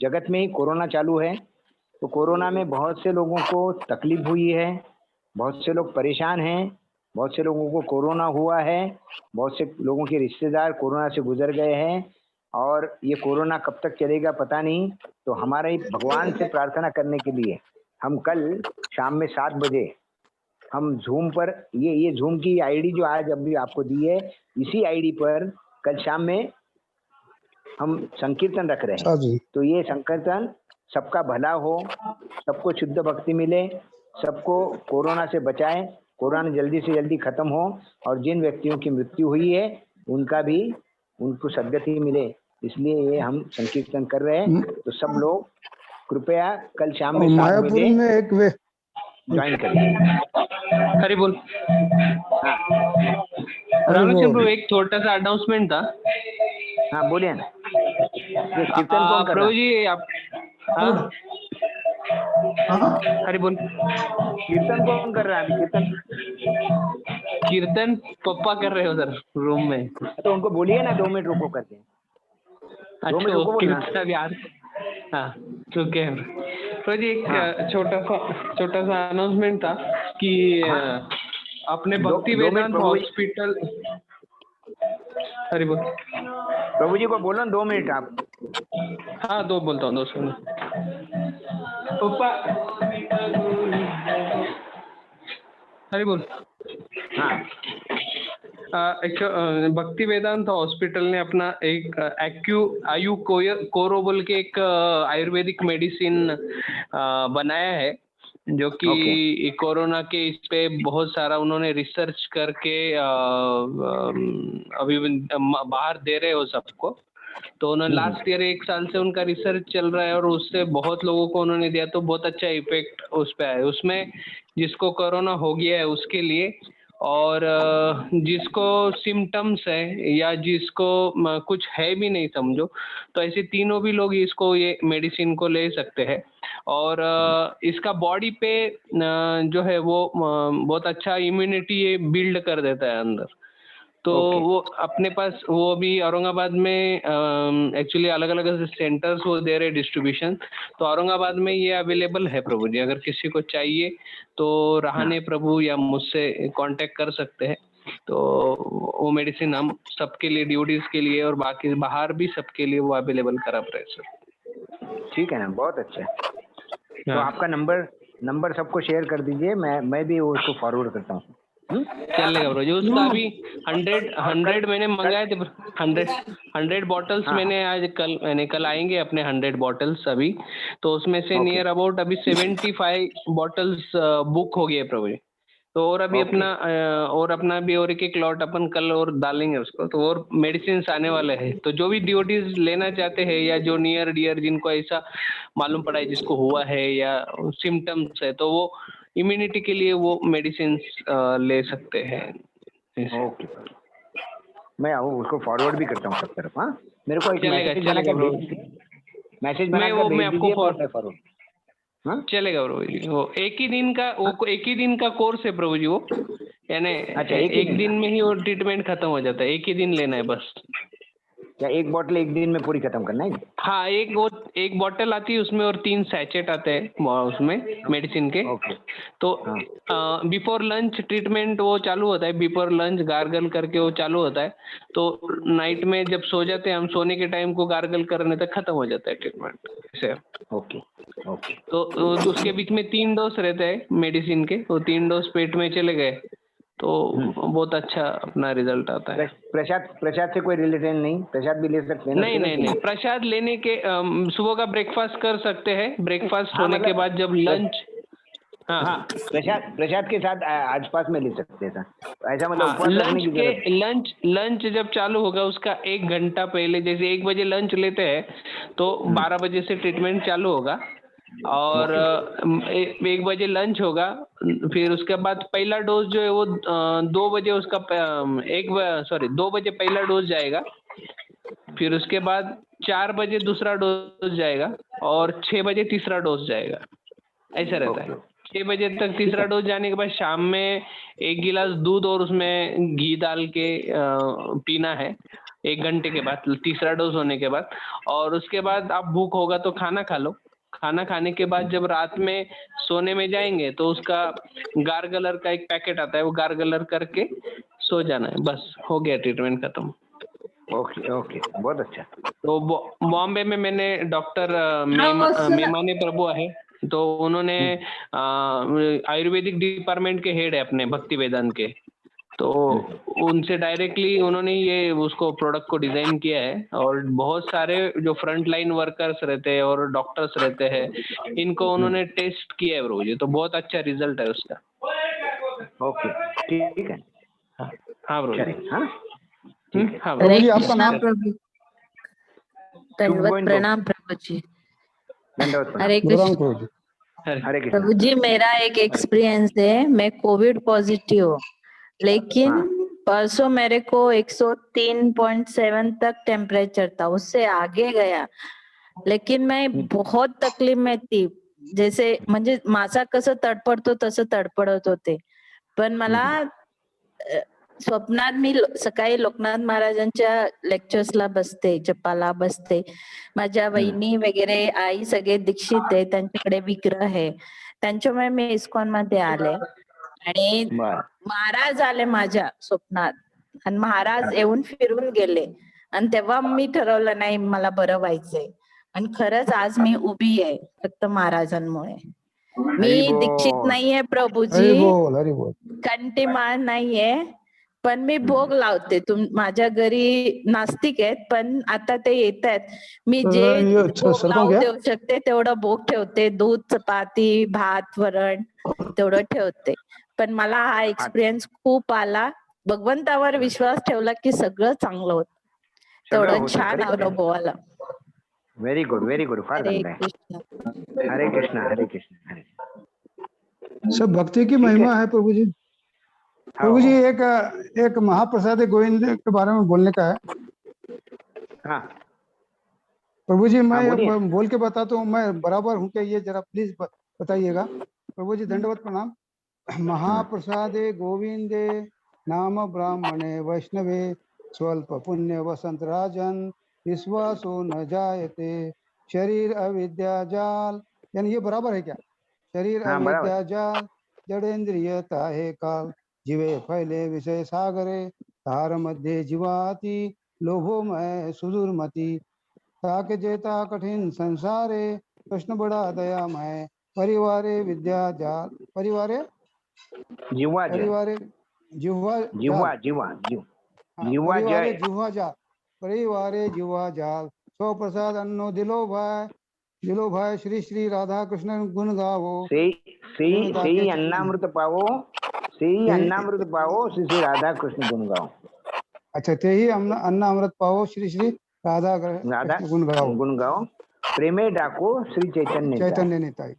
जगत में ही कोरोना चालू है। तो कोरोना में बहुत से लोगों को तकलीफ हुई है, बहुत से लोग परेशान हैं, बहुत से लोगों को कोरोना हुआ है, बहुत से लोगों के रिश्तेदार कोरोना से गुजर गए हैं, और ये कोरोना कब तक चलेगा पता नहीं। तो हमारे भगवान से प्रार्थना करने के लिए हम कल शाम में 7 बजे हम जूम पर, ये जूम की आईडी जो आज अभी आपको दी है, इसी आईडी पर कल शाम में हम संकीर्तन रख रहे हैं। तो ये संकीर्तन सबका भला हो, सबको शुद्ध भक्ति मिले, सबको कोरोना से बचाए, कोरोना जल्दी से जल्दी खत्म हो, और जिन व्यक्तियों की मृत्यु हुई है उनको सद्गति मिले, इसलिए ये हम संकीर्तन कर रहे हैं। तो सब लोग कृपया कल शाम में 7 मायापुर बजे में एक वे ज्वाइन करिए। हरी बोल। हाँ रामचंद्र प्रभु, एक छोटा सा अनाउंसमेंट था। हाँ बोलिए ना। ये कीर्तन कौन कर रहा प्रभु है? जी आप, हाँ हरी बोल। कीर्तन कौन कर रहा है अभी? कीर्तन पप्पा कर रहे हो सर रूम में। तो उनको बोलिए ना 2 मिनट रुको करके। 2 मिनट रुको बोलना। कीर्तन यार, हाँ ठीक है प्रभु जी। एक छोटा सा अनाउंसमेंट था कि अपने भक्ति वेदांत हॉस्पिटल। हरी बोल। प्रभु जी को बोलो 2 मिनट आप। हाँ 2 बोलता हूँ, 2 सेकंड। पप्पा हरी बोल। हाँ भक्ति वेदांत हॉस्पिटल ने अपना एक आयु कोरो बोल के एक आयुर्वेदिक मेडिसिन बनाया है, जो कि कोरोना के इस पे बहुत सारा उन्होंने रिसर्च करके अभी बाहर दे रहे हो सबको। तो उन्होंने लास्ट ईयर 1 साल से उनका रिसर्च चल रहा है, और उससे बहुत लोगों को उन्होंने दिया, तो बहुत अच्छा इफेक्ट उस पे आया। उसमें जिसको कोरोना हो गया है उसके लिए, और जिसको सिम्टम्स है या जिसको कुछ है भी नहीं समझो, तो ऐसे तीनों भी लोग इसको, ये मेडिसिन को ले सकते हैं। और इसका बॉडी पे जो है वो बहुत अच्छा इम्यूनिटी ये बिल्ड कर देता है अंदर। तो वो अपने पास, वो अभी औरंगाबाद में एक्चुअली अलग अलग सेंटर्स वो दे रहे डिस्ट्रीब्यूशन। तो औरंगाबाद में ये अवेलेबल है प्रभु जी, अगर किसी को चाहिए तो रहाने प्रभु या मुझसे कांटेक्ट कर सकते हैं। तो वो मेडिसिन हम सबके लिए, ड्यूटीज के लिए और बाकी बाहर भी सबके लिए वो अवेलेबल करा रहे सर। ठीक है ना, बहुत अच्छा है। तो आपका नंबर सबको शेयर कर दीजिए, मैं भी उसको फॉरवर्ड करता हूँ। चलेगा ब्रो जी। उसका अभी 100 मैंने मंगाए थे। 100 बॉटल्स मैंने आज कल आएंगे अपने 100 बॉटल्स अभी। तो उसमें से नियर अबाउट अभी 75 बॉटल्स बुक हो गए प्रभु जी। तो और अभी अपना भी और एक लॉट अपन कल और डालेंगे उसको। तो और मेडिसिन आने वाले हैं। तो जो भी ड्यूटीज लेना चाहते हैं या जो नियर डियर जिनको ऐसा मालूम पड़ा है जिसको हुआ है या सिम्टम्स है, तो वो इम्यूनिटी के लिए वो मेडिसिन ले सकते हैं। ओके, मैं उसको फॉरवर्ड भी करता हूँ सब तरफ। हाँ, मेरे को मैसेज बना कर भेज दीजिए और फॉरवर्ड। हाँ चलेगा प्रभु जी। वो एक ही दिन का कोर्स है प्रभु जी वो, यानी अच्छा एक दिन में ही वो ट्रीटमेंट खत्म हो जाता है। एक ही दिन लेना है बस। क्या एक बोतल एक दिन में पूरी खत्म करना है? हाँ, एक बोतल आती है उसमें, और 3 सैचेट आते हैं उसमें मेडिसिन के। तो बिफोर लंच ट्रीटमेंट वो चालू होता है, बिफोर लंच गार्गल करके वो चालू होता है। तो नाइट में जब सो जाते हैं हम, सोने के टाइम को गार्गल करने तक खत्म हो जाता है ट्रीटमेंट से। ओके। तो उसके बीच में 3 डोज रहते हैं मेडिसिन के, वो 3 डोज पेट में चले गए तो बहुत अच्छा अपना रिजल्ट आता है। प्रसाद से कोई रिलेटेड नहीं? प्रसाद भी ले सकते हैं? नहीं, प्रसाद लेने के सुबह का ब्रेकफास्ट कर सकते हैं। ब्रेकफास्ट होने के बाद जब लंच, हाँ प्रसाद के साथ आसपास में ले सकते हैं ऐसा, मतलब लंच जब चालू होगा उसका 1 घंटा पहले, जैसे 1 बजे लंच लेते हैं तो 12 बजे से ट्रीटमेंट चालू होगा, और 1 बजे लंच होगा। फिर उसके बाद पहला डोज जो है वो 2 बजे उसका 2 बजे पहला डोज जाएगा। फिर उसके बाद 4 बजे दूसरा डोज जाएगा, और 6 बजे तीसरा डोज जाएगा। ऐसा रहता है। 6 बजे तक तीसरा डोज जाने के बाद शाम में 1 गिलास दूध और उसमें घी डाल के पीना है 1 घंटे के बाद, तीसरा डोज होने के बाद। और उसके बाद आप भूख होगा तो खाना खा लो। खाना खाने के बाद जब रात में सोने में जाएंगे तो उसका गार्गलर का एक पैकेट आता है, वो गार्गलर करके सो जाना है, बस हो गया, ट्रीटमेंट खत्म। ओके ओके, बहुत अच्छा। तो बॉम्बे में मैंने डॉक्टर मेमाने प्रभु है, तो उन्होंने आयुर्वेदिक डिपार्टमेंट के हेड है अपने भक्ति वेदांत के, तो उनसे डायरेक्टली उन्होंने ये उसको प्रोडक्ट को डिजाइन किया है। और बहुत सारे जो फ्रंट लाइन वर्कर्स रहते हैं और डॉक्टर्स रहते हैं, इनको उन्होंने टेस्ट किया है प्रभु जी, तो बहुत अच्छा रिजल्ट है उसका। ओके, ठीक है। हाँ प्रभु जी, हाँ प्रभु जी, आपका नाम? दंडवत प्रणाम प्रभु जी। हरे प्रणाम कृष्ण प्रभु जी। हरे कृष्ण। प्रभु जी, मेरा एक एक्सपीरियंस है, मैं कोविड पॉजिटिव हूँ, लेकिन परसों मेरे को 103.7 तक टेम्परेचर था, उससे आगे गया, लेकिन मैं बहुत तकलीफ में थी, जैसे म्हणजे माझा कसं तडपडतो तसं तडपडत होते। पण मला स्वप्नात मी सकाळी लोकनाथ महाराजांच्या लेक्चर्सला बसते, जपाला बसते, माझ्या वहिनी वगैरे आई सगळे दीक्षित आहे, त्यांच्याकडे विग्रह आहे, त्यांच्यामुळे मी इस्कॉन मध्ये आले आणि महाराज आले माझ्या स्वप्नात आणि महाराज येऊन फिरून गेले आणि तेव्हा मी ठरवलं नाही मला बरं व्हायचंय आणि खरंच आज मी उभी आहे फक्त महाराजांमुळे। मी दीक्षित नाहीये प्रभूजी, कंठीमान नाहीये, पण मी भोग लावते। माझ्या घरी नास्तिक आहेत, पण आता ते येत आहेत, मी जे भोग लावू देऊ शकते तेवढं भोग ठेवते, दूध चपाती भात वरण तेवढं ठेवते। पण मला हा एक्सपिरियन्स खूप आला, भगवंतावर विश्वास ठेवला की सगळं चांगलं होत, तेवढं छान अनुभव आला। व्हेरी गुड, फार चांगलं आहे। हरे कृष्ण हरे कृष्ण हरे। सब भक्ति की महिमा है प्रभु जी। प्रभु जी, एक महाप्रसाद गोविंद के बारे में बोलने का है। हाँ प्रभु जी, मैं बोल के बताता हूँ, मैं बराबर हूँ क्या ये जरा प्लीज बताइएगा। प्रभु जी दंडवत प्रणाम। महाप्रसादे गोविंदे नाम ब्राह्मणे वैष्णवे स्वल्प पुण्य वसंत राजन विश्वासो न जायते शरीर अविद्या जाल, यानी ये बराबर है क्या? शरीर अविद्या जाल जड़ेन्द्रियता है काल, जीवे फैले विषय सागरे तार मध्य जीवाति लोभोमय सुदुर्मति ताके जेता कठिन संसारे कृष्ण बड़ा दयामय परिवारे विद्या जाल परिवारे जिह्वा जाल सौ प्रसाद अन्नो दिलो भाई श्री श्री राधा कृष्ण गुण गावो सही अन्नामृत पावो श्री श्री राधा कृष्ण गुण गाओ। अच्छा, ते ही अन्नामृत पावो श्री श्री राधा कृष्ण गुण गाओ प्रेमे डाको श्री चैतन्य निताई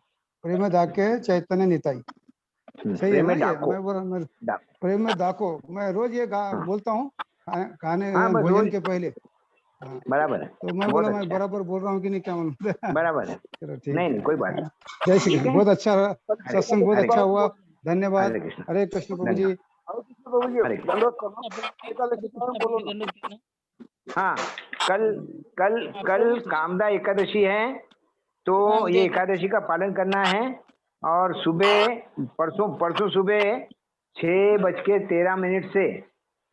प्रेम डाके चैतन्य निताई। सही है ना? प्रेम में डाको मैं रोज ये बोलता हूँ खाने भोजन के पहले। बराबर है। तो मैं बोला मैं बराबर बोल रहा हूँ कि नहीं, क्या मालूम। बराबर है। चलो ठीक, नहीं कोई बात नहीं। जय श्री कृष्ण। बहुत अच्छा सत्संग, बहुत अच्छा हुआ, धन्यवाद। हरे कृष्ण प्रभु जी। हाँ, कल कामदा एकादशी है, तो ये एकादशी का पालन करना है। और सुबह परसों सुबह 6:13 से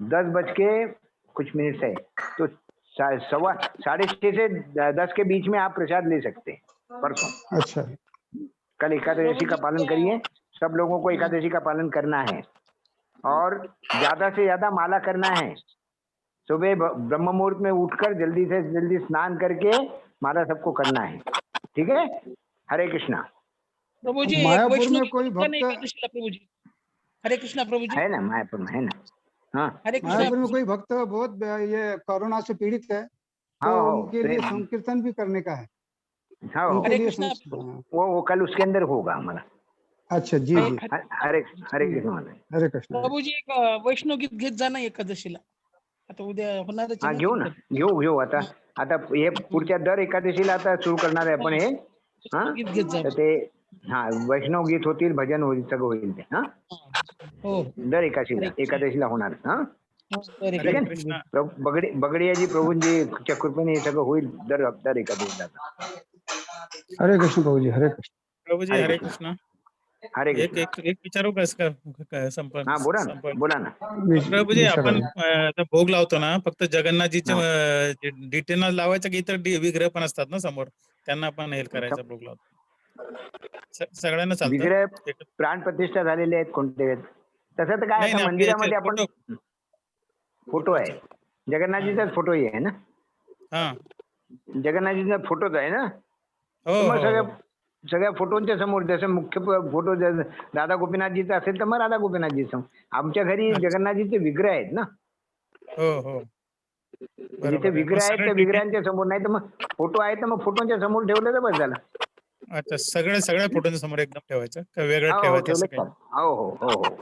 10 कुछ मिनट है, तो 6:30 से 10 के बीच में आप प्रसाद ले सकते हैं परसों। अच्छा, कल एकादशी का पालन करिए, सब लोगों को एकादशी का पालन करना है और ज्यादा से ज्यादा माला करना है। सुबह ब्रह्म मुहूर्त में उठकर जल्दी से जल्दी स्नान करके माला सबको करना है, ठीक है? हरे कृष्णा। प्रभु जी, मायापुर में कोई भक्त प्रभु जी, हरे कृष्णा प्रभु जी, है ना? मायापुर में है ना? हाँ, मायापुर में कोई भक्त बहुत ये कोरोना से पीड़ित है, तो उनके लिए संकीर्तन भी करने का है। हाँ, वो कल उसके अंदर होगा हमारा। अच्छा जी जी, हरे कृष्ण हरे कृष्ण। प्रभु जी, एक वैष्णव गीत घेत जा ना एकादशीला, आता उद्या होणार। हाँ, घेऊ आता हे पुढच्या दर एकादशीला आता सुरू करणार आहे आपण हे। हाँ, ते हा वैष्णव गीत होतील, भजन होईल, सगळं होईल ते. हा हो दर एकादशीला होणार. हा तर ठीक आहे एकादशी. ना? बगडियाजी प्रभूंची कृपेने हे सगळं होईल दर एकादशीला. हरे कृष्ण प्रभुजी, हरे कृष्ण. प्रभुजी हरे कृष्ण. हरे एक कृष्ण. एक एक विचारू का संपर्क हा बोला ना. प्रभुजी आपण विचारा. आता भोग लावतो ना, फक्त जगन्नाथजीचे डिटेल लावायचं की इतर विग्रह पण असतात ना समोर, त्यांना पण हेल्प करायचं भोग लावतो? सगळ्यांना चालतं? विग्रह प्राण प्रतिष्ठा झालेले आहेत कोणते? तसं तर काय आता मंदिरामध्ये आपण फोटो आहे, जगन्नाथजीचाच फोटो आहे ना. हा जगन्नाथजीचा फोटोच आहे ना. मग सगळ्या फोटोंच्या समोर जसं मुख्य फोटो राधा गोपीनाथजीचा असेल तर मग राधा गोपीनाथजी समोर. आमच्या घरी जगन्नाथजीचे विग्रह आहेत ना. हो जिथे विग्रह आहेत त्या विग्रहांच्या समोर, नाही तर मग फोटो आहे तर मग फोटोंच्या समोर ठेवलं तर बस झालं. अच्छा, सगळ्या फोटोच्या समोर एकदम ठेवायचं का वेगळं हो ठेवायचं असं ठेवलं. काही? हो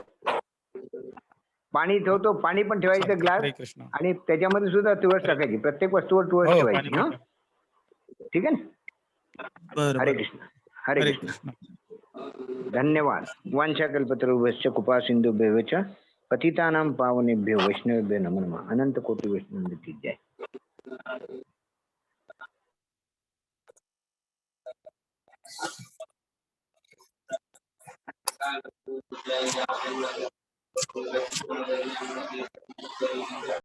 पाणी ठेवतो, पाणी पण ठेवायचं ग्लास, हरे कृष्ण. आणि त्याच्यामध्ये सुद्धा तुळस टाकायची, प्रत्येक वस्तूवर तुळस ठेवायची. हा ठीक आहे ना. हरे कृष्ण. हरे कृष्ण. धन्यवाद. वांछाकल्पतरुभ्यश्च कृपा सिंधुभ्येव च पतितानां पावनेभ्यो वैष्णवेभ्यो नमो नमः. अनंत कोटि वैष्णव की जय.